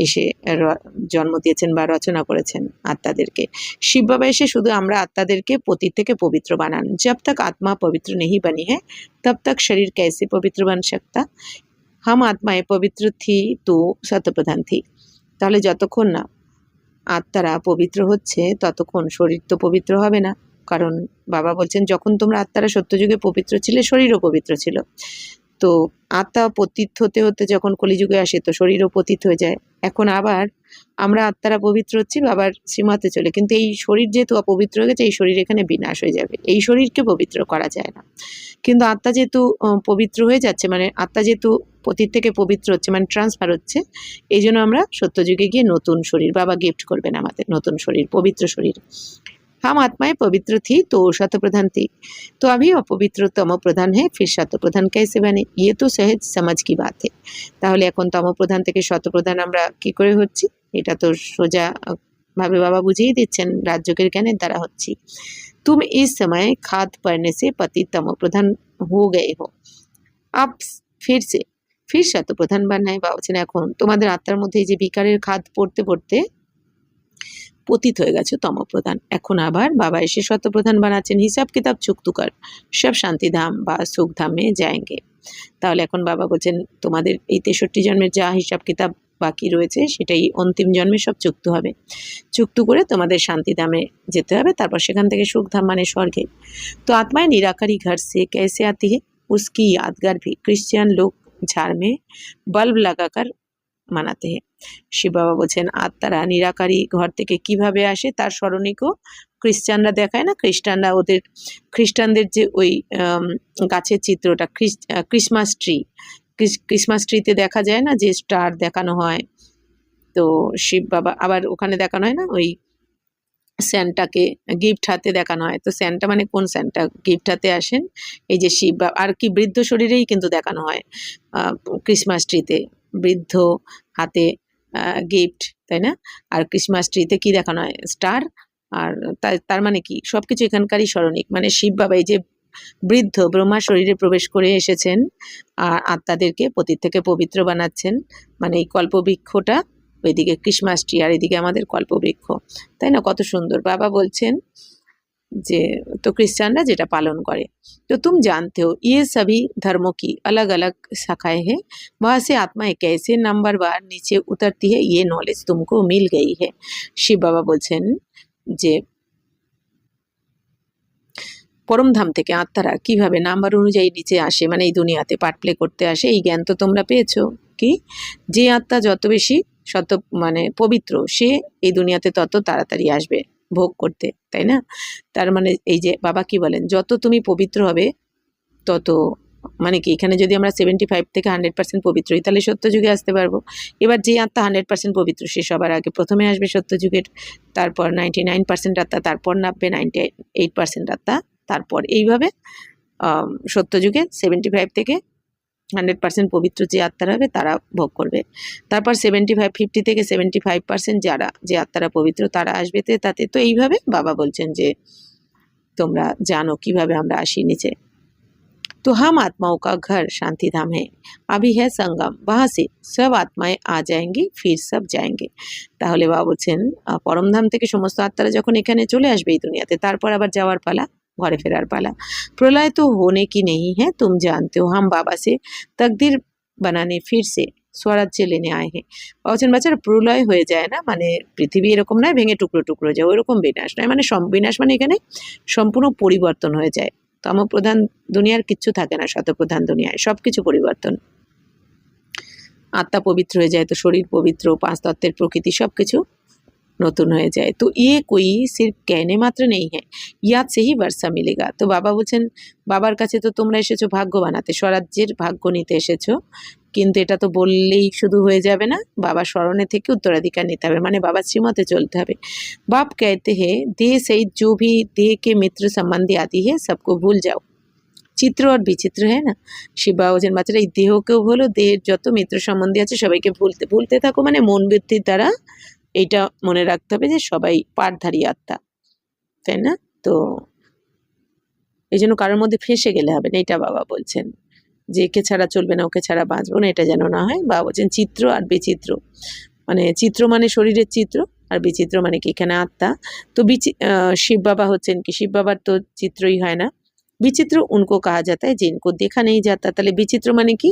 এসে জন্ম দিয়েছেন বা রচনা করেছেন আত্মাদেরকে। শিব বাবা এসে শুধু আমরা আত্মাদেরকে পতিত থেকে পবিত্র বানান। जब तक आत्मा पवित्र नहीं बनी है तब तक शरीर कैसे पवित्र बन सकता? हम आत्माएं पवित्र थी तो सत्य प्रधान थी, তাহলে যতক্ষণ না আত্মারা পবিত্র হচ্ছে ততক্ষণ শরীর তো পবিত্র হবে না। কারণ বাবা বলছেন যখন তোমরা আত্মারা সত্যযুগে পবিত্র ছিলে, শরীরও পবিত্র ছিল। তো আত্মা পতিত হতে হতে যখন কলিযুগে আসে তো শরীরও পতিত হয়ে যায়। এখন আবার আমরা আত্মারা পবিত্র হচ্ছি বাবার শ্রীমতে চলে, কিন্তু এই শরীর যেহেতু অপবিত্র হয়ে গেছে, এই শরীর এখানে বিনাশ হয়ে যাবে, এই শরীরকে পবিত্র করা যায় না। কিন্তু আত্মা যেহেতু পবিত্র হয়ে যাচ্ছে, মানে আত্মা যেহেতু পতিত থেকে পবিত্র হচ্ছে, মানে ট্রান্সফার হচ্ছে, এই জন্য আমরা সত্যযুগে গিয়ে নতুন শরীর বাবা গিফট করবেন আমাদের, নতুন শরীর, পবিত্র শরীর। हम आत्माएं पवित्र थी तो शत प्रधान थी, तो अभी अपवित्र तम प्रधान है, फिर शत प्रधान कैसे बने? ये तो सहज समझ की बात है। তাহলে এখন তম প্রধান থেকে শত প্রধান আমরা কি করে হচ্ছি? এটা তো সোজা ভাবে বাবা বুঝিয়ে দিচ্ছেন, রাজযোগের জ্ঞানের দ্বারা হচ্ছি। तुम इस समय खाद पड़ने से पति तम प्रधान हो गए हो, अब फिर शत प्रधान बनना है। বাবা বলছেন এখন তোমাদের আত্মার মধ্যে এই যে বিকারের খাদ পড়তে পড়তে পতিত হয়ে গেছে তমপ্রধান, এখন আবার বাবা এসে শতপ্রধান বানাচ্ছেন। হিসাব কিতাব চুক্তু কর, সব শান্তিধাম বা সুখধামে যায়গে। তাহলে এখন বাবা বলছেন তোমাদের এই 63 জন্মের যা হিসাব কিতাব বাকি রয়েছে সেটাই অন্তিম জন্মে সব চুক্ত হবে, চুক্ত করে তোমাদের শান্তিধামে যেতে হবে, তারপর সেখান থেকে সুখধাম মানে স্বর্গে। তো আত্মায় নিরাকারি ঘর সে कैसे आती है, उसकी यादगार भी क्रिश्चियन लोग झाड़ में बल्ब लगाकर মানাতে হে। শিব বাবা বলছেন আত্মারা নিরাকারী ঘর থেকে কিভাবে আসে তার স্মরণিকও খ্রিস্টানরা দেখায় না, খ্রিস্টানদের যে ওই গাছের চিত্রটা ক্রিসমাস ট্রিতে দেখা যায় না, যে স্টার দেখানো হয়, তো শিব বাবা আবার ওখানে দেখানো হয় না ওই স্যান্টাকে গিফট হাতে দেখানো হয়। তো স্যান্টা মানে কোন স্যান্টা? গিফট হাতে আসেন এই যে শিব বাবা, আর কি বৃদ্ধ শরীরেই কিন্তু দেখানো হয় ক্রিসমাস ট্রিতে, বৃদ্ধ হাতে গিফট, তাই না? আর ক্রিসমাস ট্রিতে কি দেখানো হয়? স্টার। আর তার মানে কি সবকিছু এখানকারই স্মরণিক, মানে শিব বাবা এই যে বৃদ্ধ ব্রহ্মা শরীরে প্রবেশ করে এসেছেন আর আত্মাদেরকে পতিত থেকে পবিত্র বানাচ্ছেন, মানে এই কল্পবৃক্ষটা ওইদিকে ক্রিসমাস ট্রি আর এদিকে আমাদের কল্পবৃক্ষ, তাই না? কত সুন্দর। বাবা বলছেন যে তো খ্রিস্টানরা যেটা পালন করে, तो तुम जानते हो ये सभी धर्मों की अलग अलग शाखाएं हैं, वहाँ से आत्माएं कैसे नंबर बार नीचे उतरती है ये नॉलेज तुमको मिल गई है। শিব বাবা বলছেন যে পরমধাম থেকে আত্মারা কিভাবে নাম্বার অনুযায়ী নিচে আসে, মানে এই দুনিয়াতে পার্ট প্লে করতে আসে, এই জ্ঞান তো তোমরা পেয়েছো। কি যে আত্মা যত বেশি শত মানে পবিত্র, সে এই দুনিয়াতে তত তাড়াতাড়ি আসবে ভোগ করতে, তাই না? তার মানে এই যে বাবা কি বলেন, যত তুমি পবিত্র হবে তত, মানে কি এখানে যদি আমরা 75 থেকে 100% পবিত্র হই তাহলে সত্যযুগে আসতে পারবো। এবার যে আত্মা 100% পবিত্র সে সবার আগে প্রথমে আসবে সত্যযুগের, তারপর 99% আত্মা তারপর নামবে, 98% আত্মা তারপর, এইভাবে সত্যযুগে 75 থেকে 100% পবিত্র যে আত্মারা হবে তারা ভোগ করবে, তারপর 50 থেকে 75% যারা যে আত্মারা পবিত্র তারা আসবে তাতে। তো এইভাবে বাবা বলছেন যে তোমরা জানো কিভাবে আমরা আসি নিচে। तो हम आत्माओं का घर शांति धाम है, अभी है संगम, वहाँ से सब आत्माएं आ जाएंगी, फिर सब जाएंगे। তাহলে বাবা বলছেন পরমধাম থেকে সমস্ত আত্মারা যখন এখানে চলে আসবে এই দুনিয়াতে, তারপর আবার যাওয়ার পালা, ঘরে ফেরার পালা। প্রলয় তো होने की नहीं है, तुम जानते हो, हम बाबा से तकदीर बनाने फिर से স্বরাজ্যে লেনে আয় হে। বলছেন বাচ্চারা প্রলয় হয়ে যায় না, মানে পৃথিবী এরকম নয় ভেঙে টুকরো টুকরো যায়, ওইরকম বিনাশ নয়, মানে বিনাশ মানে এখানে সম্পূর্ণ পরিবর্তন হয়ে যায়। তমপ্রধান দুনিয়ার কিচ্ছু থাকে না, শতপ্রধান দুনিয়ায় সবকিছু পরিবর্তন, আত্মা পবিত্র হয়ে যায় তো শরীর পবিত্র, 5 তত্ত্বের প্রকৃতি সবকিছু নতুন হয়ে যায়। তো ইয়ে কোই সির্ফ कहने মাত্র নেই হ্যাঁ, ইয়াদ সে হি বর্ষা মিলেগা। তো বাবা বলছেন বাবার কাছে তো তোমরা এসেছো ভাগ্য বানাতে, স্বরাজ্যের ভাগ্য নিতে এসেছো, কিন্তু এটা তো বললেই শুধু হয়ে যাবে না, বাবার স্মরণে থেকে উত্তরাধিকার নিতে হবে, মানে বাবার শ্রীমতে চলতে হবে। बाप कहते हैं देह सहित जो भी देह के मित्र संबंधी आती है सबको भूल जाओ, চিত্র আর বিচিত্র, হ্যাঁ না? শিব বাবা বলছেন বাচ্চারা এই দেহকেও হলো, দেহের যত মিত্র সম্বন্ধী আছে সবাইকে ভুলতে থাকো, মানে মন বৃত্তির দ্বারা এইটা মনে রাখতে হবে যে সবাই পাঠধারী আত্মা, তাই না? তো এই জন্য কারোর মধ্যে ফেঁসে গেলে হবে না, এটা বাবা বলছেন যে একে ছাড়া চলবে না, ওকে ছাড়া বাঁচবো না, এটা যেন না হয়। বাবা বলছেন চিত্র আর বিচিত্র, মানে চিত্র মানে শরীরের চিত্র আর বিচিত্র মানে কি এখানে আত্মা। তো শিব বাবা হচ্ছেন কি, শিব বাবার তো চিত্রই হয় না, বিচিত্র उनको कहा जाता है जिनको देखा नहीं जाता। তাহলে বিচিত্র মানে কি,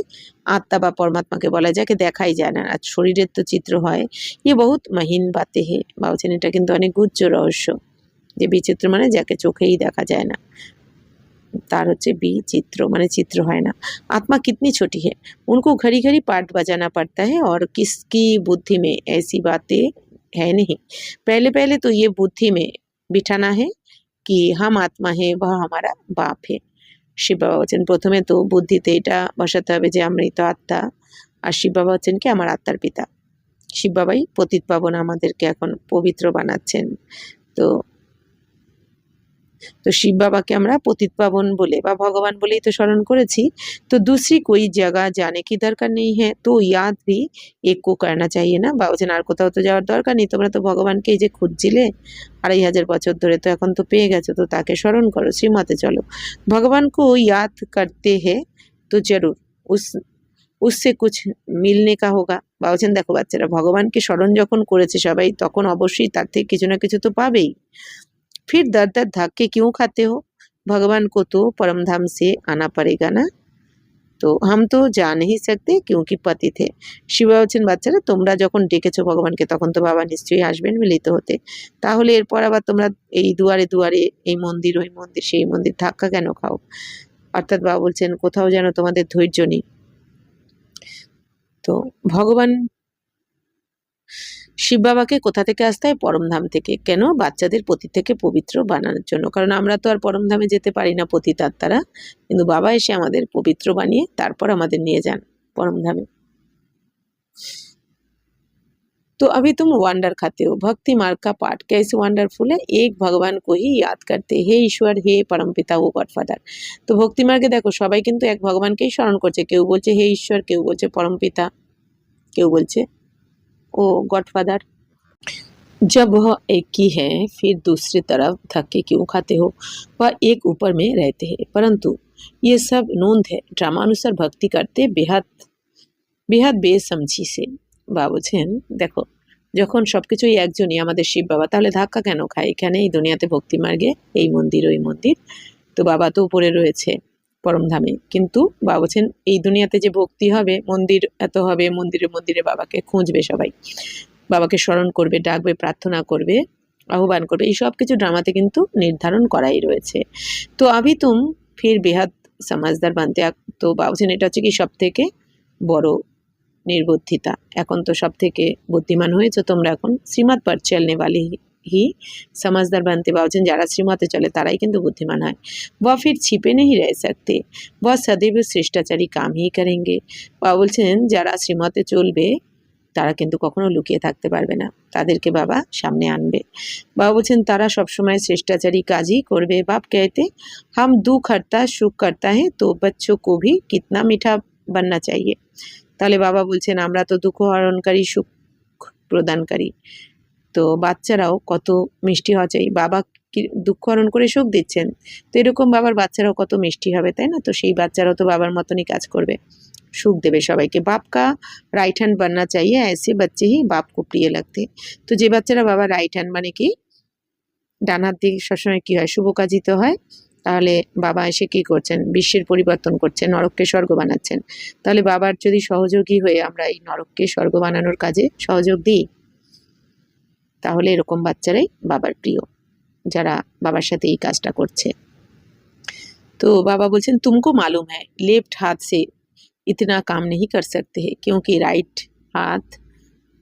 আত্মা বা পরমাত্মাকে বলা যায়, যাকে দেখাই যায় না। আর শরীরের তো চিত্র হয়। ये बहुत महीन बातें है। বা বলছেন এটা কিন্তু অনেক গুহ্য রহস্য, যে বিচিত্র মানে যাকে চোখেই দেখা যায় না, तार होच्छे विचित्र माने चित्र है ना। आत्मा कितनी छोटी है, उनको घड़ी घड़ी पाठ बजाना पड़ता है और किसकी बुद्धि में ऐसी बातें है नहीं। पहले पहले तो ये बुद्धि में बिठाना है कि हम आत्मा है, वह हमारा बाप है। শিব বাবা বলছেন প্রথমে তো বুদ্ধিতে এটা বসাতে হবে যে আমরাই তো আত্মা, আর শিব বাবা হচ্ছেন কি আমার আত্মার পিতা। শিব বাবাই পতিত পাবন আমাদেরকে এখন পবিত্র বানাচ্ছেন। তো तो शिव बाबा के আমরা পতিত পাবন বলে বা ভগবান বলেই তো স্মরণ করেছি। তো दूसरी कोई जगह जाने की दरकार नहीं है, तो याद भी एक को करना चाहिए ना। বাবা বলছেন আর কোথাও তো যাওয়ার দরকার নেই, তোমরা তো ভগবানকে এই যে খুঁজছিলে 2500 বছর ধরে, তো এখন তো পেয়ে গেছো, তো তাকে স্মরণ করো, শ্রীমতে চলো। ভগবান को याद करते हैं तो जरूर उस उससे कुछ मिलने का होगा। বাবা বলছেন দেখো বাচ্চারা, ভগবানকে স্মরণ যখন করেছে সবাই, তখন অবশ্যই তার থেকে কিছু না কিছু তো পাবেই। फिर दर दर धक्के क्यों खाते हो, भगवान को तो परम धाम से आना पड़ेगा ना। तो हम तो जा नहीं सकते क्योंकि पति थे। শিবা বলছেন বাচ্চারা তোমরা যখন ডেকেছো ভগবানকে, তখন তো বাবা নিশ্চয়ই আসবেন মিলিত হতে, তাহলে এরপর আবার তোমরা এই দুয়ারে দুয়ারে এই মন্দির ওই মন্দির সেই মন্দির ধাক্কা কেন খাও। অর্থাৎ বাবা বলছেন কোথাও যেন তোমাদের ধৈর্য নেই। তো ভগবান শিব বাবাকে কোথা থেকে আসতে হয়, পরমধাম থেকে। কেন, বাচ্চাদের পতি থেকে পবিত্র বানানোর জন্য। কারণ আমরা তো আর পরমধামে যেতে পারি না পতিত আত্মারা, কিন্তু বাবা এসে আমাদের পবিত্র বানিয়ে তারপর আমাদের নিয়ে যান পরমধামে। तो अभी तुम वंडर खाते हो, भक्ति मार्ग का पाठ कैसे वंडरफुल है, एक भगवान को ही याद करते, हे ईश्वर हे परमपिता ও গডফাদার। তো ভক্তি মার্গে দেখো সবাই কিন্তু এক ভগবানকেই স্মরণ করছে, কেউ বলছে হে ঈশ্বর, কেউ বলছে পরমপিতা, কেউ বলছে ओ गॉडफादर। जब वह एक ही है फिर दूसरी तरफ धक्के क्यों खाते हो, वह एक ऊपर में रहते हैं, परंतु ये सब नोंद है ड्रामानुसार भक्ति करते बेहद बेहद बेसमझी से। বাবা বলছেন দেখো যখন সবকিছুই একজনই আমাদের শিব বাবা, তাহলে ধাক্কা কেন খায় এখানে এই দুনিয়াতে ভক্তি মার্গে, এই মন্দির ওই মন্দির। তো বাবা তো উপরে রয়েছে পরমধামে, কিন্তু বাবা বলছেন এই দুনিয়াতে যে ভক্তি হবে, মন্দির এত হবে, মন্দিরে মন্দিরে বাবাকে খুঁজবে সবাই, বাবাকে স্মরণ করবে, ডাকবে, প্রার্থনা করবে, আহ্বান করবে, এই সব কিছু ড্রামাতে কিন্তু নির্ধারণ করাই রয়েছে। তো আভি তুম ফির বেহাদ সমাজদার বানতে। তো বাবা বলছেন এটা হচ্ছে কি সব থেকে বড় নির্বুদ্ধিতা, এখন তো সব থেকে বুদ্ধিমান হয়েছে তোমরা, এখন শ্রীমত পর চলনে वाली ही समझदार बनते। বাবা বলছেন যারা শ্রীমতে চলে তারাই কিন্তু বুদ্ধিমান হয়। वह फिर छिपे नहीं रह सकते, वह सदैव शिष्टाचारी काम ही करेंगे। বাবা বলছেন যারা শ্রীমতে চলবে তারা কিন্তু কখনো লুকিয়ে থাকতে পারবে না, তাদেরকে বাবা সামনে আনবে। বাবা বলছেন তারা সবসময় শ্রেষ্টাচারী কাজই করবে। বাপ कहते हम दुख हरता सुख करता है तो बच्चों को भी कितना मीठा बनना चाहिए। তাহলে বাবা বলছেন আমরা তো দুঃখ হরণকারী সুখ প্রদানকারী, তো বাচ্চারাও কত মিষ্টি হওয়া চাই। বাবা কি দুঃখ হরণ করে সুখ দিচ্ছেন, তো এরকম বাবার বাচ্চারাও কত মিষ্টি হবে, তাই না। তো সেই বাচ্চারাও তো বাবার মতনই কাজ করবে, সুখ দেবে সবাইকে। বাপ কা রাইট হ্যান্ড বাননা চাইয়ে, ऐसे बच्चे ही बाप को प्रिय लगते। তো যে বাচ্চারা বাবা রাইট হ্যান্ড মানে কি ডান হাত দিয়ে সবসময় কি হয়, শুভ কাজিত হয়, তাহলে বাবা এসে কি করছেন, বিশ্বের পরিবর্তন করছেন, নরককে স্বর্গ বানাচ্ছেন। তাহলে বাবার যদি সহযোগী হয়ে আমরা এই নরককে স্বর্গ বানানোর কাজে সহযোগ দিই, তাহলে এরকম বাচ্চারাই বাবার প্রিয়, যারা বাবার সাথে এই কাজটা করছে। তো বাবা বলছেন तुमको मालूम है लेफ्ट हाथ से इतना काम नहीं कर सकते हैं, क्योंकि राइट हाथ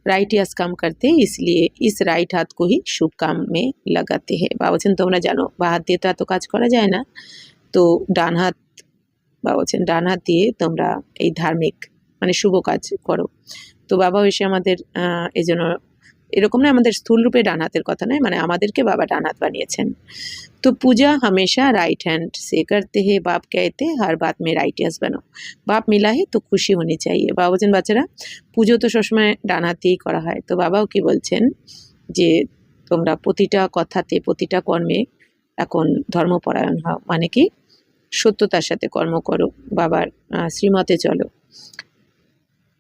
राइट यस काम करते हैं, इसलिए इस राइट हाथ को ही शुभ काम में लगाते हैं। বাবা বলছেন তোমরা জানো বা হাত দিয়ে তো এত কাজ করা যায় না, তো ডান হাত, বাবা বলছেন ডান হাত দিয়ে তোমরা এই ধার্মিক মানে শুভ কাজ করো। তো বাবা এসে আমাদের এই জন্য এরকম না, আমাদের স্থূল রূপে ডান হাতের কথা নয়, মানে আমাদেরকে বাবা ডান হাত বানিয়েছেন। तो पूजा हमेशा राइट हैंड से करते हैं, बाप कहते हैं हर बात में राइट यस बनो। बाप मिला है तो खुशी होनी चाहिए। বাবা বলছেন বাচ্চারা পুজো তো সবসময় ডান হাতেই করা হয়, তো বাবাও কি বলছেন যে তোমরা প্রতিটা কথাতে প্রতিটা কর্মে এখন ধর্মপরায়ণ হও, মানে কি সত্যতার সাথে কর্ম করো, বাবার শ্রীমতে চলো।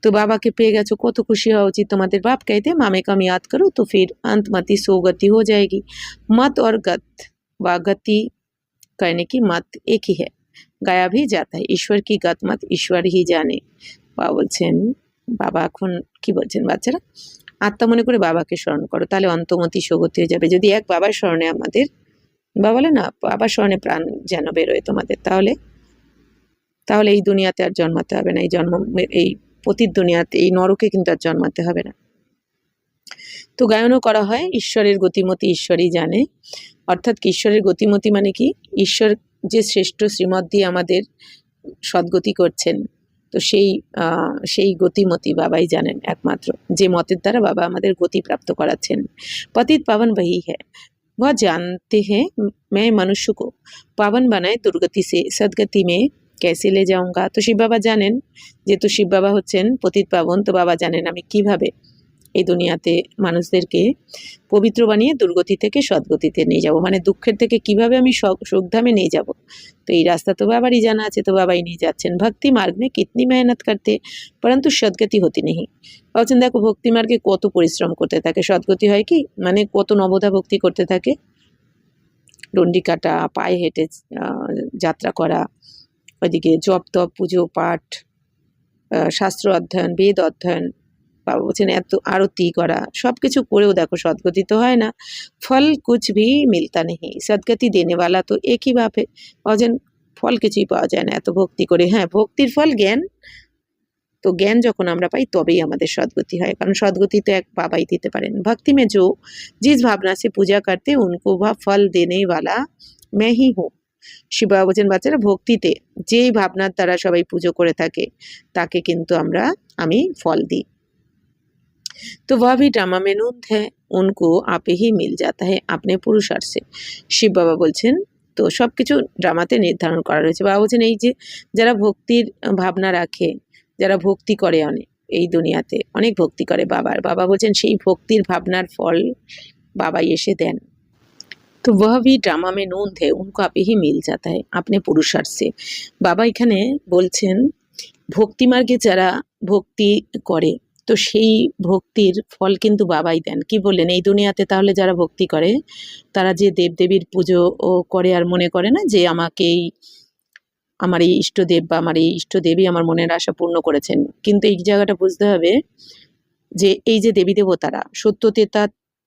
तो बाबा के पेए गए कत खुशी हवा उचित तुम्हारे। बाप कहते मामे कम याद करो तो फिर अंतमति सोगति हो जाएगी। मत और गत व गति करने की मत एक ही है, गाया भी जाता है। ईश्वर की गत मत ईश्वर ही জানে। বাবা বলছেন, বাবা এখন কি বলছেন বাচ্চারা, আত্মা মনে করে বাবাকে স্মরণ করো, তাহলে অন্তমতি সগতি হয়ে যাবে। যদি এক বাবার স্মরণে আমাদের, বাবা বলে না বাবার স্মরণে প্রাণ যেন বেরোয় তোমাদের, তাহলে তাহলে এই দুনিয়াতে আর জন্মাতে হবে না, এই জন্ম, এই পতিত দুনিয়াতে, এই নরকে কিন্তু আর জন্মাতে হবে না। তো গায়নও করা হয়, ঈশ্বরের গতিমতি ঈশ্বরই জানে। অর্থাৎ কি ঈশ্বরের গতিমতি মানে কি, ঈশ্বর যে শ্রেষ্ঠ শ্রীমত দিয়ে আমাদের সদ্গতি করছেন, তো সেই গতিমতি বাবাই জানেন একমাত্র, যে মতের দ্বারা বাবা আমাদের গতি প্রাপ্ত করাচ্ছেন। পতিত পাবন वही है, वह जानते हैं मैं मनुष्य को पावन बनाए दुर्गति से सदगति में कैसे ले जाऊंगा। তো শিব বাবা জানেন, যেহেতু শিব বাবা হচ্ছেন পতিত পাবন, তো বাবা জানেন আমি কিভাবে এই দুনিয়াতে মানুষদেরকে পবিত্র বানিয়ে দুর্গতি থেকে সদ্গতিতে নিয়ে যাব, মানে দুঃখের থেকে কিভাবে আমি সুখধামে নিয়ে যাব। তো এই রাস্তা তো বাবারই জানা আছে, তো বাবাই নিয়ে যাচ্ছেন। ভক্তি মার্গ মে কিতনি মেহনত করতে পরন্তু সদ্গতি হতি নেই। বলছেন দেখো ভক্তি মার্গে কত পরিশ্রম করতে থাকে, সদ্গতি হয় কি, মানে কত নবদা ভক্তি করতে থাকে, ডন্ডি কাটা, পায়ে হেঁটে যাত্রা করা, ওইদিকে জপ তপ পুজো পাঠ, শাস্ত্র অধ্যয়ন, বেদ অধ্যয়ন, বাবা বলছেন এত আরতি করা, সবকিছু করেও দেখো সদ্গতি তো হয় না। ফল কুছ ভি মিলতা নেই, সদ্গতি দেনেওয়ালা তো একই বাপ হে। বলছেন ফল কিছুই পাওয়া যায় না এত ভক্তি করে। হ্যাঁ, ভক্তির ফল জ্ঞান, তো জ্ঞান যখন আমরা পাই তবেই আমাদের সদ্গতি হয়, কারণ সদ্গতি তো এক বাবাই দিতে পারেন। ভক্তি মে जो जिस भावना से पूजा करते उनको वह फल देने वाला मैं ही हूँ। শিব বাবা বলছেন বাচ্চারা ভক্তিতে যেই ভাবনার দ্বারা সবাই পুজো করে থাকে তাকে কিন্তু আমি ফল দিই। तो वह भी ड्रामा में नूंद है, उनको आपे ही मिल जाता है अपने पुरुषार्थ से। শিব বাবা বলছেন তো সবকিছু ড্রামাতে নির্ধারণ করা রয়েছে। বাবা বলছেন এই যে যারা ভক্তির ভাবনা রাখে, যারা ভক্তি করে অনেক, এই দুনিয়াতে অনেক ভক্তি করে বাবার, বাবা বলছেন সেই ভক্তির ভাবনার ফল বাবাই এসে দেন। তো वह भी ड्रामा में नूंद है, उनको आप ही मिल जाता है अपने पुरुषार्थ से। বাবা এখানে বলছেন ভক্তি মার্গে যারা ভক্তি করে, তো সেই ভক্তির ফল কিন্তু বাবাই দেন। কি বললেন, এই দুনিয়াতে তাহলে যারা ভক্তি করে তারা যে দেবদেবীর পুজো ও করে আর মনে করে না যে আমাকেই আমার এই ইষ্টদেব বা আমার এই ইষ্টদেবী আমার মনের আশা পূর্ণ করেছেন, কিন্তু এই জায়গাটা বুঝতে হবে যে এই যে দেবী দেবতারা সত্যতেতা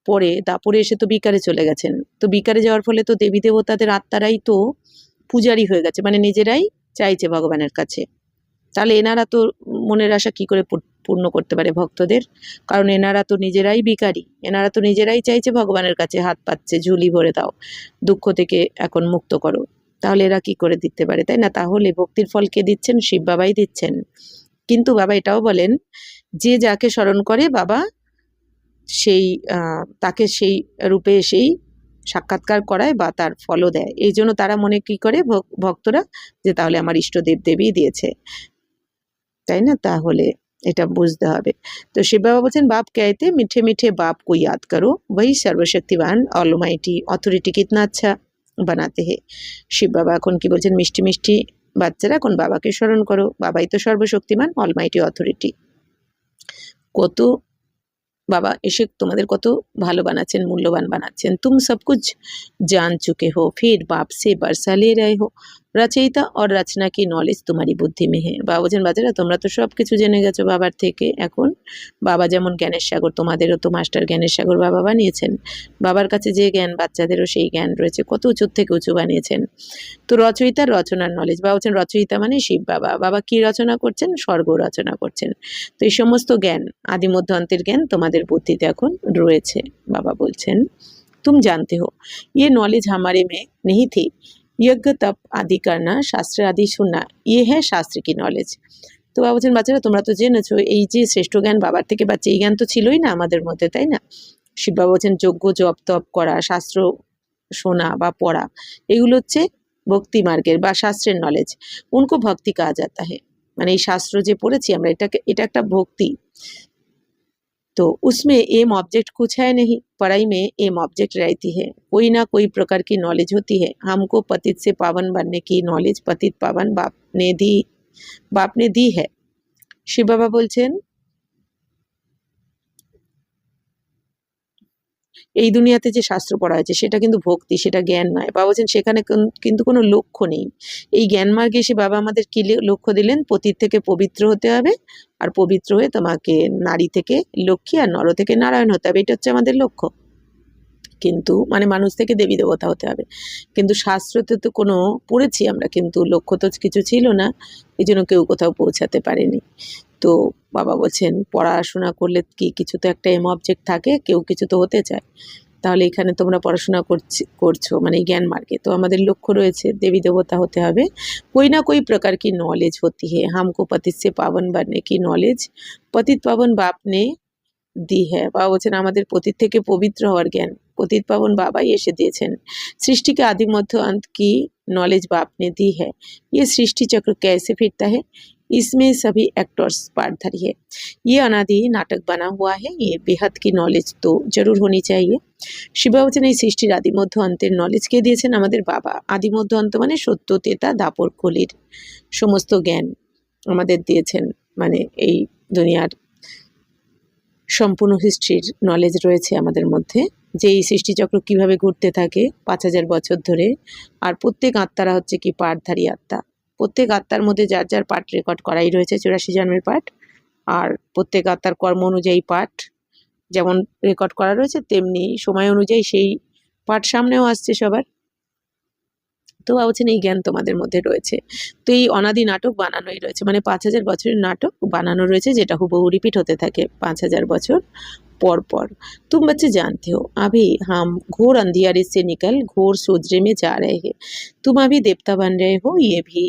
পরে দাপরে এসে তো বিকারে চলে গেছেন, তো বিকারে যাওয়ার ফলে তো দেবী দেবতাদের আত্মারাই তো পূজারি হয়ে গেছে, মানে নিজেরাই চাইছে ভগবানের কাছে। তাহলে এনারা তো মনের আশা কি করে পূর্ণ করতে পারে ভক্তদের, কারণ এনারা তো নিজেরাই বিকারি, এনারা তো নিজেরাই চাইছে ভগবানের কাছে হাত পাচ্ছে, ঝুলি ভরে দাও, দুঃখ থেকে এখন মুক্ত করো, তাহলে এরা কি করে দিতে পারে, তাই না? তাহলে ভক্তির ফল কে দিচ্ছেন? শিব বাবাই দিচ্ছেন। কিন্তু বাবা এটাও বলেন যে যাকে স্মরণ করে বাবা সেই তাকে সেই রূপে এসেই সাক্ষাৎকার করায় বা তার ফলও দেয়। এই জন্য তারা মনে কি করে ভক্তরা, যে তাহলে আমার ইষ্টদেব দেবী দিয়েছে, তাই না? তাহলে এটা বুঝতে হবে। তো শিব বাবা বলছেন বাপ कहते मीठे मीठे बाप को याद करो, वही सर्वशक्तिवान ऑलमाइटी अथॉरिटी कितना अच्छा बनाते हैं। শিব বাবা এখন কি বলছেন, মিষ্টি মিষ্টি বাচ্চারা এখন বাবাকে স্মরণ করো, বাবাই তো সর্বশক্তিমান, অলমাইটি অথরিটি। কত বাবা এসে তোমাদের কত ভালো বানাচ্ছেন, মূল্যবান বানাচ্ছেন। তুম সব কুছ জান চুকে হো, ফির বাপ সে বর্ষা লে রহে হো, রচয়িতা और रचना की नॉलेज तुम्हारी बुद्धि में है। বাবা বলছেন বাচ্চারা তোমরা তো সব কিছু জেনে গেছো বাবার থেকে, এখন বাবা যেমন জ্ঞানের সাগর, তোমাদেরও তো মাস্টার জ্ঞানের সাগর বাবা বানিয়েছেন। বাবার কাছে যে জ্ঞান বাচ্চাদেরও সেই জ্ঞান রয়েছে, কত উঁচুর থেকে উঁচু বানিয়েছেন। তো রচয়িতার রচনার নলেজ, বাবা বলছেন রচয়িতা মানে শিব বাবা, বাবা কি রচনা করছেন? স্বর্গ রচনা করছেন। তো এই সমস্ত জ্ঞান আদি মধ্য অন্তের জ্ঞান তোমাদের বুদ্ধিতে এখন রয়েছে। বাবা বলছেন तुम जानते हो ये नॉलेज हमारे में नहीं थी, यज्ञ तप आदि करना, शास्त्र आदि सुनना, ये है शास्त्र की नॉलेज। তো বাবা বলছেন বাচ্চারা তোমরা তো জেনেছো এই যে শ্রেষ্ঠ জ্ঞান বাবার থেকে পাচ্ছে, এই জ্ঞান তো ছিলই না আমাদের মধ্যে, তাই না? শিব বাবা বলছেন যজ্ঞ জপ তপ করা, শাস্ত্র শোনা বা পড়া, এগুলো হচ্ছে ভক্তি মার্গের বা শাস্ত্রের নলেজ। উনকো ভক্তি কাহা জাতা है, মানে এই শাস্ত্র যে পড়েছি আমরা, এটা একটা ভক্তি। तो उसमें एम ऑब्जेक्ट कुछ है नहीं, पढ़ाई में एम ऑब्जेक्ट रहती है, कोई ना कोई प्रकार की नॉलेज होती है। हमको पतित से पावन बनने की नॉलेज पतित पावन बाप ने दी है। শিব বাবা বলছেন এই দুনিয়াতে যে শাস্ত্র পড়া হয়েছে সেটা কিন্তু ভক্তি, সেটা জ্ঞান নয়। বাবা বলছেন সেখানে কিন্তু কোনো লক্ষ্য নেই। এই জ্ঞান মার্গে এসে বাবা আমাদের কি লক্ষ্য দিলেন? পতিত থেকে পবিত্র হতে হবে, আর পবিত্র হয়ে তোমাকে নারী থেকে লক্ষ্মী আর নর থেকে নারায়ণ হতে হবে। এটা হচ্ছে আমাদের লক্ষ্য। কিন্তু মানে মানুষ থেকে দেবী দেবতা হতে হবে। কিন্তু শাস্ত্রতে তো কোনো পড়েছি আমরা, কিন্তু লক্ষ্য তো কিছু ছিল না, এই জন্য কেউ কোথাও পৌঁছাতে পারেনি। তো বাবা বলছেন পড়াশোনা করলে কি কিছু তো একটা এম অবজেক্ট থাকে, কেউ কিছু তো হতে চায়। তাহলে এখানে তোমরা পড়াশোনা করছো মানে জ্ঞান মার্গে, তো আমাদের লক্ষ্য রয়েছে দেবী দেবতা হতে হবে। कोई ना कोई प्रकार की नॉलेज होती है, हमको पतित से पावन बनने की नॉलेज पतित पावन बाप ने दी है। বাবা বলছেন আমাদের পতিত থেকে পবিত্র হওয়ার জ্ঞান पतित पावन बाबा ही এসে দিয়েছেন। सृष्टि के आदि मध्य अंत की नॉलेज बाप ने दी है। ये सृष्टि चक्र कैसे फिरता है, इसमें सभी एक्टर्स पार्टधारी है। ये अनादि नाटक बना हुआ है, ये बेहद की नॉलेज तो जरूर होनी चाहिए। শিবা বলছেন এই সৃষ্টির আদি মধ্য অন্তের নলেজ কে দিয়েছেন? আমাদের বাবা। আদি মধ্য অন্ত মানে সত্য, তেতা, দাপর, কলির সমস্ত জ্ঞান আমাদের দিয়েছেন। মানে এই দুনিয়ার সম্পূর্ণ হিস্ট্রির নলেজ রয়েছে আমাদের মধ্যে, যে এই সৃষ্টিচক্র কীভাবে ঘুরতে থাকে 5000 বছর ধরে। আর প্রত্যেক আত্মারা হচ্ছে কি পাঠধারী আত্মা। প্রত্যেক আত্মার মধ্যে যার যার পাঠ রেকর্ড করাই রয়েছে, 84 জন্মের পাঠ। আর প্রত্যেক আত্মার কর্ম অনুযায়ী পাঠ যেমন রেকর্ড করা রয়েছে, তেমনি সময় অনুযায়ী সেই পাঠ সামনেও আসছে সবার। তো ভাবছেন এই জ্ঞান তোমাদের মধ্যে রয়েছে। তো এই অনাদি নাটক বানানোই রয়েছে, মানে 5000 বছরের নাটক বানানো রয়েছে, যেটা হুবহু রিপিট হতে থাকে 5000 বছর পর পর। तुम बच्चे जानते हो अभी हम घोर अंधियारे से निकल घोर सोजरे में जा रहे हैं। तुम अभी देवता बन रहे हो, ये भी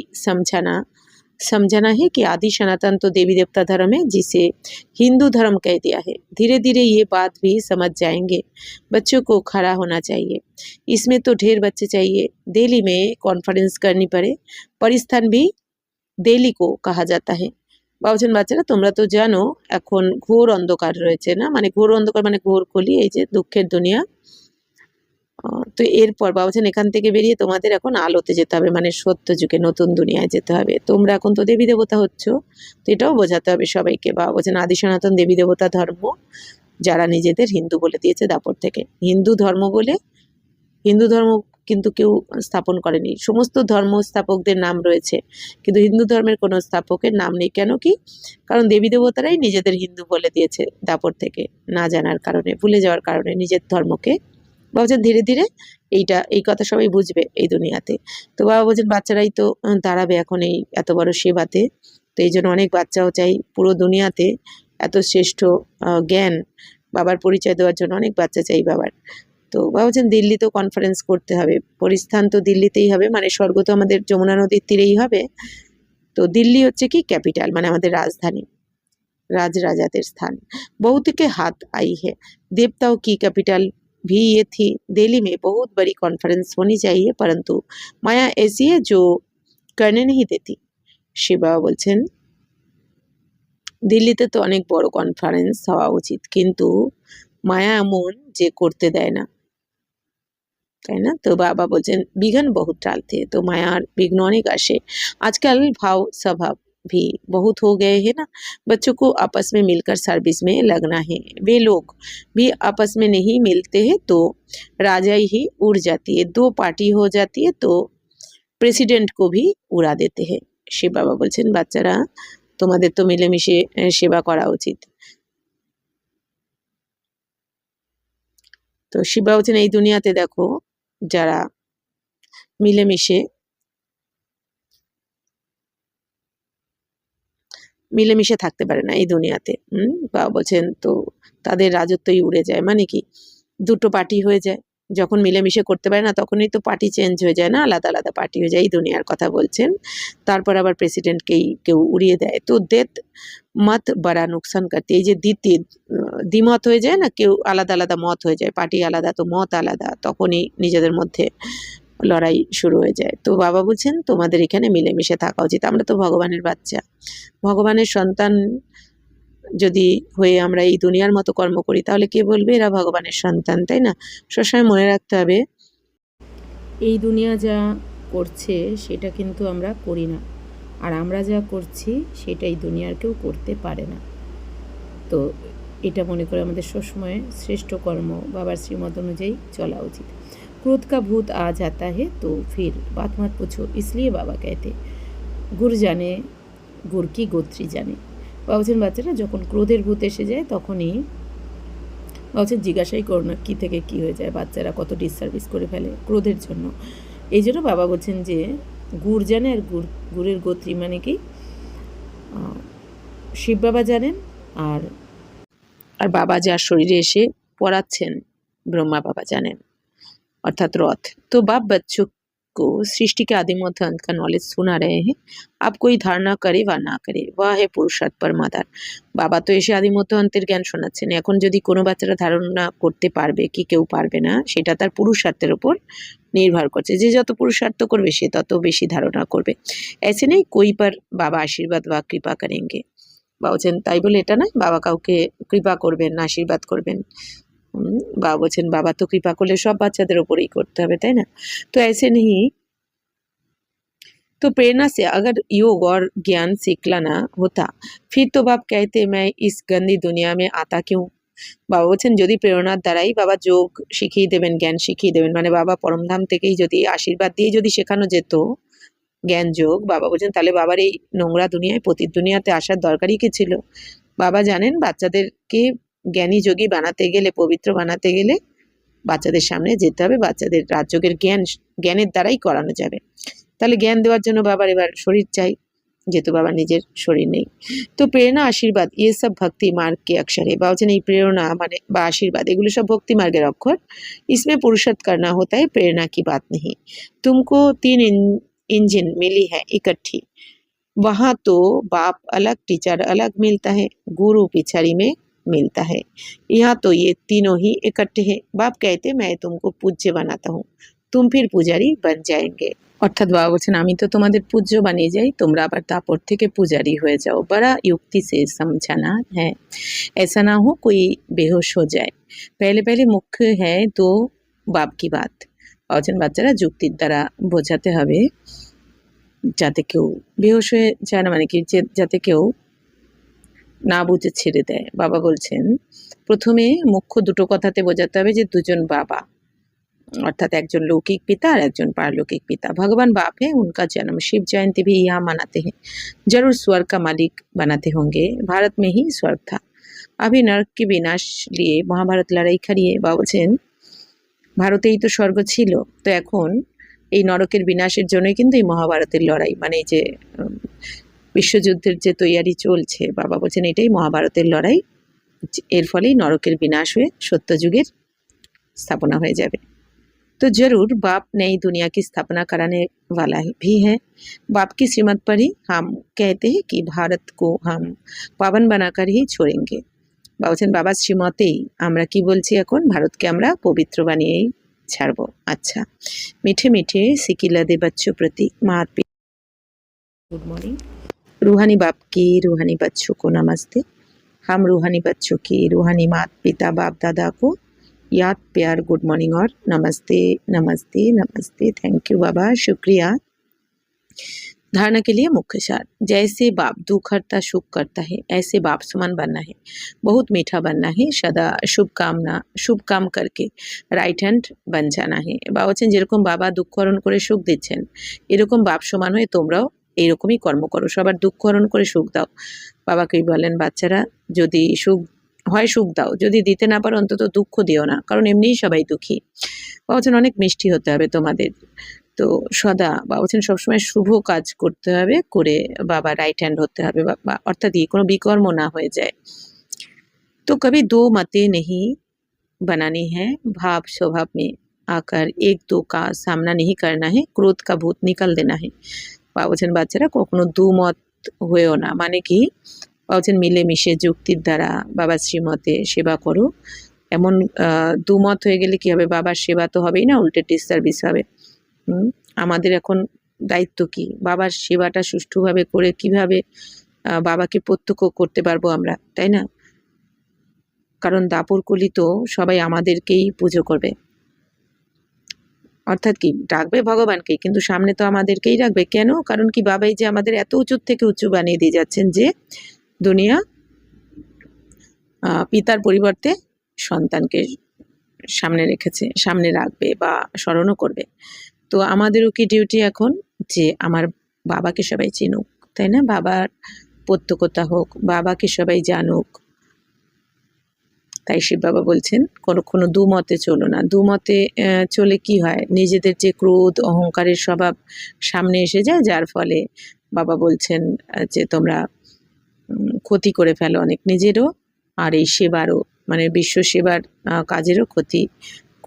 समझाना है कि आदि सनातन तो देवी देवता धर्म है, जिसे हिंदू धर्म कह दिया है। धीरे धीरे ये बात भी समझ जाएंगे। बच्चों को खड़ा होना चाहिए, इसमें तो ढेर बच्चे चाहिए। दिल्ली में कॉन्फ्रेंस करनी पड़े, परिस्थान भी दिल्ली को कहा जाता है। বাবুজন বাচ্চারা তোমরা তো জানো এখন ঘোর অন্ধকার রয়েছে না, মানে ঘোর অন্ধকার মানে ঘোর কলি, এই যে দুঃখের দুনিয়া। তো এরপর বাবুজন এখান থেকে বেরিয়ে তোমাদের এখন আলোতে যেতে হবে, মানে সত্য যুগে নতুন দুনিয়ায় যেতে হবে। তোমরা এখন তো দেবী দেবতা হচ্ছ, তো এটাও বোঝাতে হবে সবাইকে। বাবুজন আদি সনাতন দেবী দেবতা ধর্ম যারা নিজেদের হিন্দু বলে দিয়েছে দাপর থেকে, হিন্দু ধর্ম বলে, হিন্দু ধর্ম কিন্তু কেউ স্থাপন করেনি। সমস্ত ধর্ম স্থাপকদের নাম রয়েছে, কিন্তু হিন্দু ধর্মের কোনো স্থাপকের নাম নেই। কেন কি? কারণ দেবী দেবতারাই নিজেদের হিন্দু বলে দিয়েছে দাপর থেকে, না জানার কারণে, ভুলে যাওয়ার কারণে নিজের ধর্মকে। বাবা বলছেন ধীরে ধীরে এই কথা সবাই বুঝবে এই দুনিয়াতে। তো বাবা বলছেন বাচ্চারাই তো দাঁড়াবে এখন এই এত বড় সেবাতে। তো এই জন্য অনেক বাচ্চাও চাই পুরো দুনিয়াতে এত শ্রেষ্ঠ জ্ঞান বাবার পরিচয় দেওয়ার জন্য অনেক বাচ্চা চাই বাবার। তো বাবা বলছেন দিল্লিতেও কনফারেন্স করতে হবে, পরিস্থান তো দিল্লিতেই হবে, মানে স্বর্গ তো আমাদের যমুনা নদীর তীরেই হবে। তো দিল্লি হচ্ছে কি ক্যাপিটাল, মানে আমাদের রাজধানী, রাজাদের স্থান। बहुत के हाथ आई है, देवताओं की कैपिटल भी ये थी। दिल्ली में बहुत बड़ी कॉन्फ्रेंस होनी चाहिए, परंतु माया ऐसी है जो करने नहीं देती। শিবা বলছেন দিল্লিতে তো অনেক বড় কনফারেন্স হওয়া উচিত, কিন্তু মায়া এমন যে করতে দেয় না, তাই না? তো বাবা বলছেন বিঘ্न बहुत डालते हैं, तो मायार विघ्न अनेक আসে। आजकल भाव स्वभाव भी बहुत हो गए हैं ना, बच्चों को आपस में मिलकर सर्विस में लगना है। वे लोग भी आपस में नहीं मिलते हैं तो राजाई ही उड़ जाती है, 2 पार्टी हो जाती है तो प्रेसिडेंट को भी उड़ा देते हैं। শিব বাবা বলছেন বাচ্চারা তোমাদের তো মিলেমিশে সেবা করা উচিত। তো শিব বাবা বলছেন এই দুনিয়াতে দেখো যারা মিলেমিশে থাকতে পারে না এই দুনিয়াতে, বাবা বলছেন তো তাদের রাজত্বই উড়ে যায়। মানে কি? দুটো পার্টি হয়ে যায়, যখন মিলেমিশে করতে পারে না তখনই তো পার্টি চেঞ্জ হয়ে যায় না, আলাদা আলাদা পার্টি হয়ে যায়। এই দুনিয়ার কথা বলছেন। তারপর আবার প্রেসিডেন্টকেই কেউ উড়িয়ে দেয়। তো দেত মত বড়া নুকসান করতে, এই যে দ্বিমত হয়ে যায় না, কেউ আলাদা আলাদা মত হয়ে যায়, পার্টি আলাদা তো মত আলাদা, তখনই নিজেদের মধ্যে লড়াই শুরু হয়ে যায়। তো বাবা বলছেন তোমাদের এখানে মিলেমিশে থাকা উচিত। আমরা তো ভগবানের বাচ্চা, ভগবানের সন্তান যদি হয়ে আমরা এই দুনিয়ার মতো কর্ম করি তাহলে কে বলবে এরা ভগবানের সন্তান, তাই না? সবসময় মনে রাখতে হবে এই দুনিয়া যা করছে সেটা কিন্তু আমরা করি না, আর আমরা যা করছি সেটাই দুনিয়ার কেউ করতে পারে না। তো এটা মনে করে আমাদের সবসময় শ্রেষ্ঠ কর্ম বাবার শ্রীমত অনুযায়ী চলা উচিত। क्रोध का भूत आ जाता है तो फिर बात मत पूछो, इसलिए बाबा कहते गुर जाने गुर की गोत्री জানে। বাবা বলছেন বাচ্চারা যখন ক্রোধের ভূত এসে যায় তখনই বাবা বলছেন জিজ্ঞাসাই করো না কী থেকে কী হয়ে যায়, বাচ্চারা কত ডিসসার্ভিস করে ফেলে ক্রোধের জন্য। এই জন্য বাবা বলছেন যে গুড় জানে, আর গুড়ের গোত্রী মানে কি শিব বাবা জানেন, আর আর বাবা যার শরীরে এসে পড়াচ্ছেন ব্রহ্মা বাবা জানেন, अर्थात रथ। तो बाप बच्चों को सृष्टि के आदि मध्य अंत का नॉलेज सुना रहे हैं। आप कोई धारणा करे বা না করে वह है पुरुषार्थ परमाधार। বাবা তো এসে আদি মধ্য অন্তের জ্ঞান শোনাচ্ছেন। এখন যদি কোনো বাচ্চারা ধারণা করতে পারবে কি কেউ পারবে না, সেটা তার পুরুষার্থের উপর নির্ভর করছে। যে যত পুরুষার্থ করবে সে তত বেশি ধারণা করবে। ऐसे नहीं कोई पर বাবা আশীর্বাদ বা কৃপা करेंगे। বাবা বলছেন তাই বলে এটা নয় বাবা কাউকে কৃপা করবেন না আশীর্বাদ করবেন। বাবা বলছেন বাবা তো কৃপা করলে সব বাচ্চাদের ওপরেই করতে হবে, তাই না? তো ऐसे नहीं तो प्रेरणा से अगर योग और ज्ञान सीखना होता फिर तो बाप कहते मैं इस गंदी दुनिया में आता क्यों। বাবা বলছেন যদি প্রেরণার দ্বারাই বাবা যোগ শিখিয়ে দেবেন, জ্ঞান শিখিয়ে দেবেন, মানে বাবা পরমধাম থেকেই যদি আশীর্বাদ দিয়ে যদি শেখানো যেত জ্ঞান যোগ, বাবা বলছেন তাহলে বাবার এই নোংরা দুনিয়ায় পতিত দুনিয়াতে আসার দরকারই কি ছিল। বাবা জানেন বাচ্চাদেরকে জ্ঞানী যোগী বানাতে গেলে, পবিত্র বানাতে গেলে বাচ্চাদের সামনে যেতে হবে, বাচ্চাদের রাজযোগের জ্ঞানের দ্বারাই করানো যাবে। তাহলে জ্ঞান দেওয়ার জন্য বাবার এবার শরীর চাই, যেহেতু বাবার নিজের শরীর নেই। তো প্রেরণা আশীর্বাদ ইয়ে সব ভক্তি মার্গ কে অক্ষর है। বাবা বলছেন এই প্রেরণা মানে বা আশীর্বাদ এগুলো সব ভক্তি মার্গের অক্ষর। इसमें पुरुषार्थ करना होता है, प्रेरणा की बात नहीं। तुमको 3 इंजन मिली है इकट्ठी, वहाँ तो बाप अलग टीचर अलग मिलता है, गुरु पिछड़ी में मिलता है। यहाँ तो ये तीनों ही इकट्ठे हैं। बाप कहते मैं तुमको पूज्य बनाता हूँ, तुम फिर पुजारी बन जाएंगे। অর্থাৎ বাবা বলছেন আমি তো তোমাদের পূজ্য বানিয়ে যাই, তোমরা আবার তারপর থেকে পূজারি হয়ে যাও। बड़ा युक्ति से समझाना है, ऐसा ना हो कोई बेहोश हो जाए। पहले पहले मुख्य है तो बाप की बात। বলছেন বাচ্চারা যুক্তির দ্বারা বোঝাতে হবে যাতে কেউ বেहोश হয়ে যায় না, মানে কি যাতে কেউ না বুঝে ছেড়ে দেয়। বাবা বলছেন প্রথমে মুখ্য দুটো কথাতে বোঝাতে হবে যে দুজন বাবা, अर्थात একজন लौकिक पिता और একজন पारलौकिक पिता। भगवान बाप है, उनका जन्म शिव जयंती भी यहाँ मनाते हैं। जरूर स्वर्ग का मालिक बनाते होंगे, भारत में ही स्वर्ग था, अभी नरक के विनाश लिए महाभारत लड़ाई खड़ी है। বাবা বলছেন ভারতেই তো স্বর্গ ছিল, তো এখন এই নরকের বিনাশের জন্যই কিন্তু এই মহাভারতের লড়াই, মানে এই যে বিশ্বযুদ্ধের যে তৈয়ারি চলছে, বাবা বলছেন এটাই মহাভারতের লড়াই। এর ফলেই নরকের বিনাশ হয়ে সত্যযুগের স্থাপনা হয়ে যাবে। तो जरूर बाप नई दुनिया की स्थापना कराने वाला भी है। बाप की श्रीमत पर ही हम कहते हैं कि भारत को हम पावन बनाकर ही छोड़ेंगे। বাবা বলছেন বাবার শ্রীমতেই আমরা কি বলছি এখন, ভারতকে আমরা পবিত্র বানিয়েই ছাড়বো। আচ্ছা, মিঠে মিঠে सिकिला दे बच्चों प्रति मात पिता गुड मॉर्निंग। रूहानी बाप की रूहानी बच्चों को नमस्ते। हम रूहानी बच्चों की रूहानी मात पिता बाप दादा को याद प्यार गुड मॉर्निंग और नमस्ते नमस्ते नमस्ते। थैंक यू बाबा, शुक्रिया। धारणा के लिए मुख्य सार, जैसे बाप दुख हरता सुख करता है ऐसे बाप समान बनना है, बहुत मीठा बनना है, सदा शुभ काम करके राइट हैंड बन जाना है। বাবা বলছেন যেরকম বাবা দুঃখ হরণ করে সুখ দিচ্ছেন এরকম বাপ সমান হয়ে তোমরাও এইরকমই কর্ম করো, সবার দুঃখ হরণ করে সুখ দাও। বাবাকেই বলেন বাচ্চারা যদি সুখ হয় সুখ দাও, যদি দিতে না পারো অন্তত দুঃখ দিও না, কারণ এমনিই সবাই দুঃখী। বাবা বলছেন অনেক মিষ্টি হতে হবে তোমাদের, তো সদা বাবা বলছেন সবসময় শুভ কাজ করতে হবে, করে বাবা রাইট হ্যান্ড হতে হবে, অর্থাৎ কোনো বিকর্ম না হয়ে যায়। तो कभी दो मतें नहीं बनानी है, भाव स्वभाव में आकर एक दो का सामना नहीं करना है, क्रोध का भूत निकल देना है। বাবা বলছেন বাচ্চারা কখনো দুমত হয়েও না, মানে কি বলছেন মিলেমিশে যুক্তির দ্বারা বাবার শ্রীমতে সেবা করো। এমন দুমত হয়ে গেলে কি হবে, বাবার সেবা তো হবেই না, উল্টে ডিসসার্ভিস হবে। আমাদের এখন দায়িত্ব কি, বাবার সেবাটা সুষ্ঠুভাবে করে কিভাবে বাবাকে প্রত্যক্ষ করতে পারবো আমরা, তাই না? কারণ দাপর কলি তো সবাই আমাদেরকেই পুজো করবে, অর্থাৎ কি ডাকবে ভগবানকেই, কিন্তু সামনে তো আমাদেরকেই রাখবে। কেন? কারণ কি বাবাই যে আমাদের এত উঁচু থেকে উঁচু বানিয়ে দিয়ে যাচ্ছেন যে দুনিয়া পিতার পরিবর্তে সন্তানকে সামনে রাখবে বা স্মরণও করবে। তো আমাদেরও কি ডিউটি এখন যে আমার বাবাকে সবাই চিনুক, তাই না? বাবার প্রত্যক্ষতা হোক, বাবাকে সবাই জানুক। তাই শিব বাবা বলছেন কোনো দুমতে চলো না। দুমতে চলে কি হয়, নিজেদের যে ক্রোধ অহংকারের স্বভাব সামনে এসে যায়, যার ফলে বাবা বলছেন যে তোমরা ক্ষতি করে ফেলো অনেক নিজেরও, আর এই সেবারও, মানে বিশ্ব সেবার কাজেরও ক্ষতি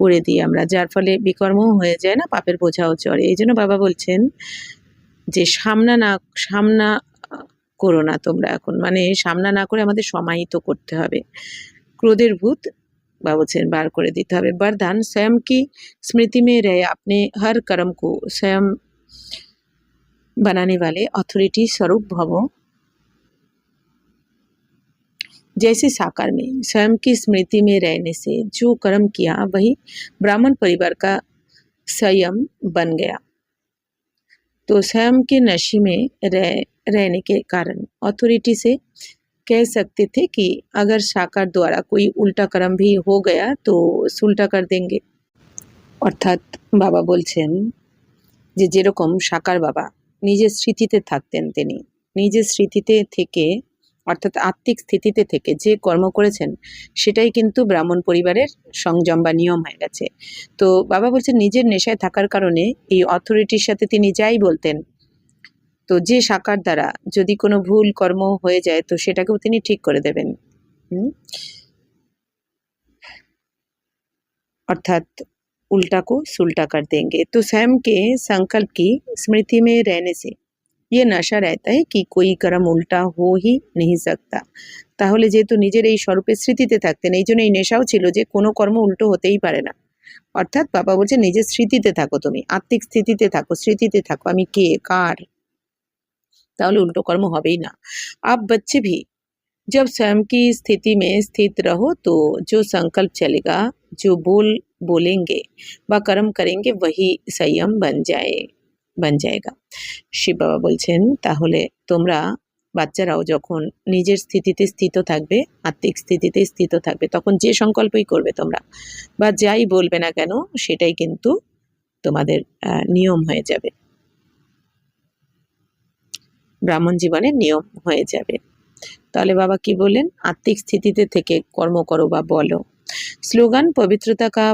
করে দিই আমরা, যার ফলে বিকর্মও হয়ে যায়, না পাপের বোঝাও চড়ে। এই জন্য বাবা বলছেন যে সামনা করো না তোমরা এখন, মানে সামনা না করে আমাদের সমাহিত করতে হবে। क्रोधेर भूत बाबा बोलছেন बार করে দিতে হবে। वरदान स्वयं की स्मृति में रहे अपने हर कर्म को स्वयं बनाने वाले अथॉरिटी स्वरूप भवो। जैसे साकार में स्वयं की स्मृति में रहने से जो कर्म किया वही ब्राह्मण परिवार का संयम बन गया। तो स्वयं के नशे में रहने के कारण अथॉरिटी से कह सकते थे कि अगर साकार द्वारा कोई उल्टा कर्म भी हो गया तो उल्टा कर देंगे। অর্থাৎ বাবা বলছেন যে যেরকম সাকার বাবা নিজের স্মৃতিতে থাকতেন, তিনি নিজের স্মৃতিতে থেকে অর্থাৎ আত্মিক স্থিতিতে থেকে যে কর্ম করেছেন সেটাই কিন্তু ব্রাহ্মণ পরিবারের সংযম বা নিয়ম হয়ে গেছে। তো বাবা বলছেন নিজের নেশায় থাকার কারণে এই অথরিটির সাথে তিনি যাই বলতেন, তো যে সাকার দ্বারা যদি কোনো ভুল কর্ম হয়ে যায় তো সেটাকেও তিনি ঠিক করে দেবেন। अर्थात उल्टा को सुल्टा कर देंगे। तो स्वयं के संकल्प की स्मृति में रहने से ये नशा रहता है कि कोई कर्म उल्टा हो ही नहीं सकता। তাহলে যেহেতু নিজের এই স্বরূপের স্মৃতিতে থাকতেন, এই জন্য এই নেশাও ছিল যে কোনো কর্ম উল্টো হতেই পারে না। অর্থাৎ বাবা বলছে নিজের স্মৃতিতে থাকো, তুমি আত্মিক স্থিতিতে থাকো, স্মৃতিতে থাকো আমি কে কার, তাহলে উল্টো কর্ম হবেই না। आप बच्चे भी जब स्वयं की स्थिति में स्थित रहो तो जो संकल्प चलेगा, जो बोलेंगे व कर्म करेंगे वही संयम बन जाएगा। শিব বাবা বলছেন তাহলে তোমরা বাচ্চারাও যখন নিজের স্থিতিতে স্থিত থাকবে, আত্মিক স্থিতিতে স্থিত থাকবে, তখন যে সংকল্পই করবে তোমরা বা যাই বলবে না কেন সেটাই কিন্তু তোমাদের নিয়ম হয়ে যাবে, ব্রাহ্মণ জীবনের নিয়ম হয়ে যাবে। তাহলে বাবা কি বললেন, আত্মিক স্থিতিতে থেকে কর্ম করো বা বলো। স্লোগান पवित्रता का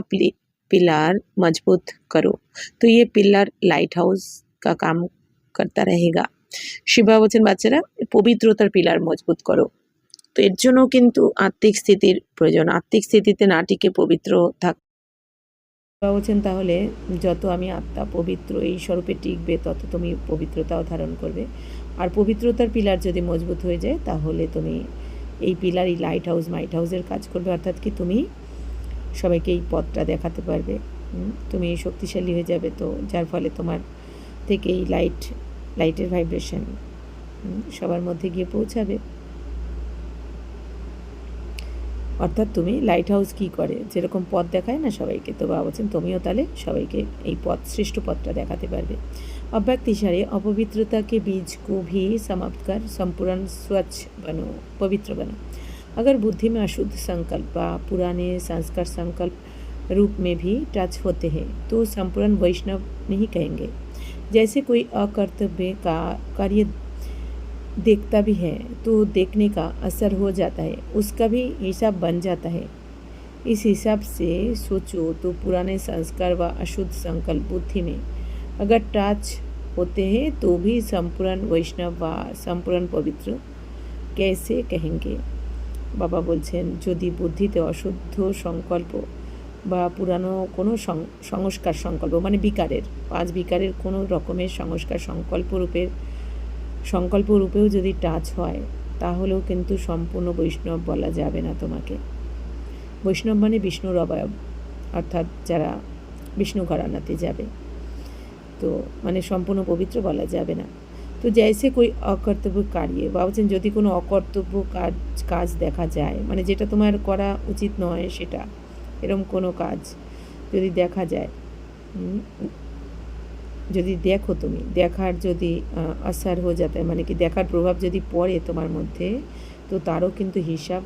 पिलर मजबूत करो, तो ये पिलर लाइट हाउस का काम करता रहेगा। শিবা বলছেন বাচ্চারা পবিত্রতার পিলার মজবুত করো। তো এর জন্য কিন্তু আত্মিক স্থিতির প্রয়োজন, আত্মিক স্থিতিতে না টিকে পবিত্র থাক। বাবা বলছেন তাহলে যত আমি আত্মা পবিত্র এই স্বরূপে টিকবে তত তুমি পবিত্রতাও ধারণ করবে। আর পবিত্রতার পিলার যদি মজবুত হয়ে যায় তাহলে তুমি এই পিলারই লাইট হাউস মাইট হাউসের কাজ করবে, অর্থাৎ কি তুমি সবাইকে এই পথটা দেখাতে পারবে, তুমি শক্তিশালী হয়ে যাবে। তো যার ফলে তোমার থেকে এই লাইটের ভাইব্রেশন সবার মধ্যে গিয়ে পৌঁছাবে। অর্থাৎ তুমি লাইট হাউস কী করে যেরকম পথ দেখায় না সবাইকে, তো বাবা বলছেন তুমিও তাহলে সবাইকে এই পথ সৃষ্ট পথটা দেখাতে পারবে। अव्यक्त इशारे अपवित्रता के बीज को भी समाप्त कर संपूर्ण स्वच्छ बनो, पवित्र बनो। अगर बुद्धि में अशुद्ध संकल्प व पुराने संस्कार संकल्प रूप में भी टच होते हैं तो संपूर्ण वैष्णव नहीं कहेंगे। जैसे कोई अकर्तव्य का कार्य देखता भी है तो देखने का असर हो जाता है, उसका भी हिसाब बन जाता है। इस हिसाब से सोचो तो पुराने संस्कार व अशुद्ध संकल्प बुद्धि में अगर टच होते हैं तो भी संपूर्ण वैष्णव व संपूर्ण पवित्र कैसे कहेंगे। बाबा बोलছেন যদি বুদ্ধিতে অশুদ্ধ সংকল্প বা পুরানো কোনো সংস্কার সংকল্প মানে বিকারের 5 বিকারের কোনো রকমের সংকল্প রূপেও যদি টাচ হয় তাহলেও কিন্তু সম্পূর্ণ বৈষ্ণব বলা যাবে না তোমাকে। বৈষ্ণব মানে বিষ্ণুর অবয়ব, অর্থাৎ যারা বিষ্ণু ঘরানাতে যাবে, তো মানে সম্পূর্ণ পবিত্র বলা যাবে না। তো জৈসে কোই অকর্তব্য কার্যে ভাবছেন যদি কোনো অকর্তব্য কাজ দেখা যায়, মানে যেটা তোমার করা উচিত নয় সেটা, এরকম কোনো কাজ যদি দেখা যায়, যদি দেখো তুমি দেখার যদি আসার হয়ে যায়, মানে কি দেখার প্রভাব যদি পড়ে তোমার মধ্যে, তো তারও কিন্তু হিসাব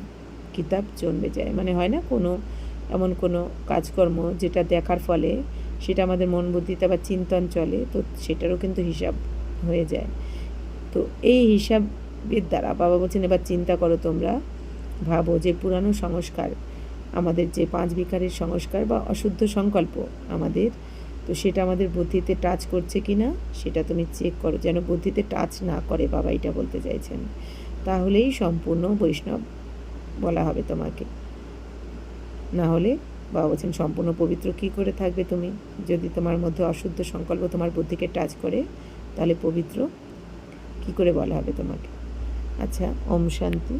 কিতাব জন্মে যায়। মানে হয় না কোনো এমন কোনো কাজকর্ম যেটা দেখার ফলে সেটা আমাদের মন বুদ্ধিতে আবার চিন্তন চলে, তো সেটারও কিন্তু হিসাব হয়ে যায়। তো এই হিসাবের দ্বারা বাবা বলছেন এবার চিন্তা করো, তোমরা ভাবো যে পুরানো সংস্কার, আমাদের যে 5 বিকারের সংস্কার বা অশুদ্ধ সংকল্প আমাদের, তো সেটা আমাদের বুদ্ধিতে টাচ করছে কি না সেটা তুমি চেক করো, যেন বুদ্ধিতে টাচ না করে, বাবা এটা বলতে চাইছেন। তাহলেই সম্পূর্ণ বৈষ্ণব বলা হবে তোমাকে। না হলে বাবা বলছেন সম্পূর্ণ পবিত্র কী করে থাকবে তুমি? যদি তোমার মধ্যে অশুদ্ধ সংকল্প তোমার বুদ্ধিকে টাচ করে, তাহলে পবিত্র কী করে বলা হবে তোমাকে? আচ্ছা, ওম শান্তি।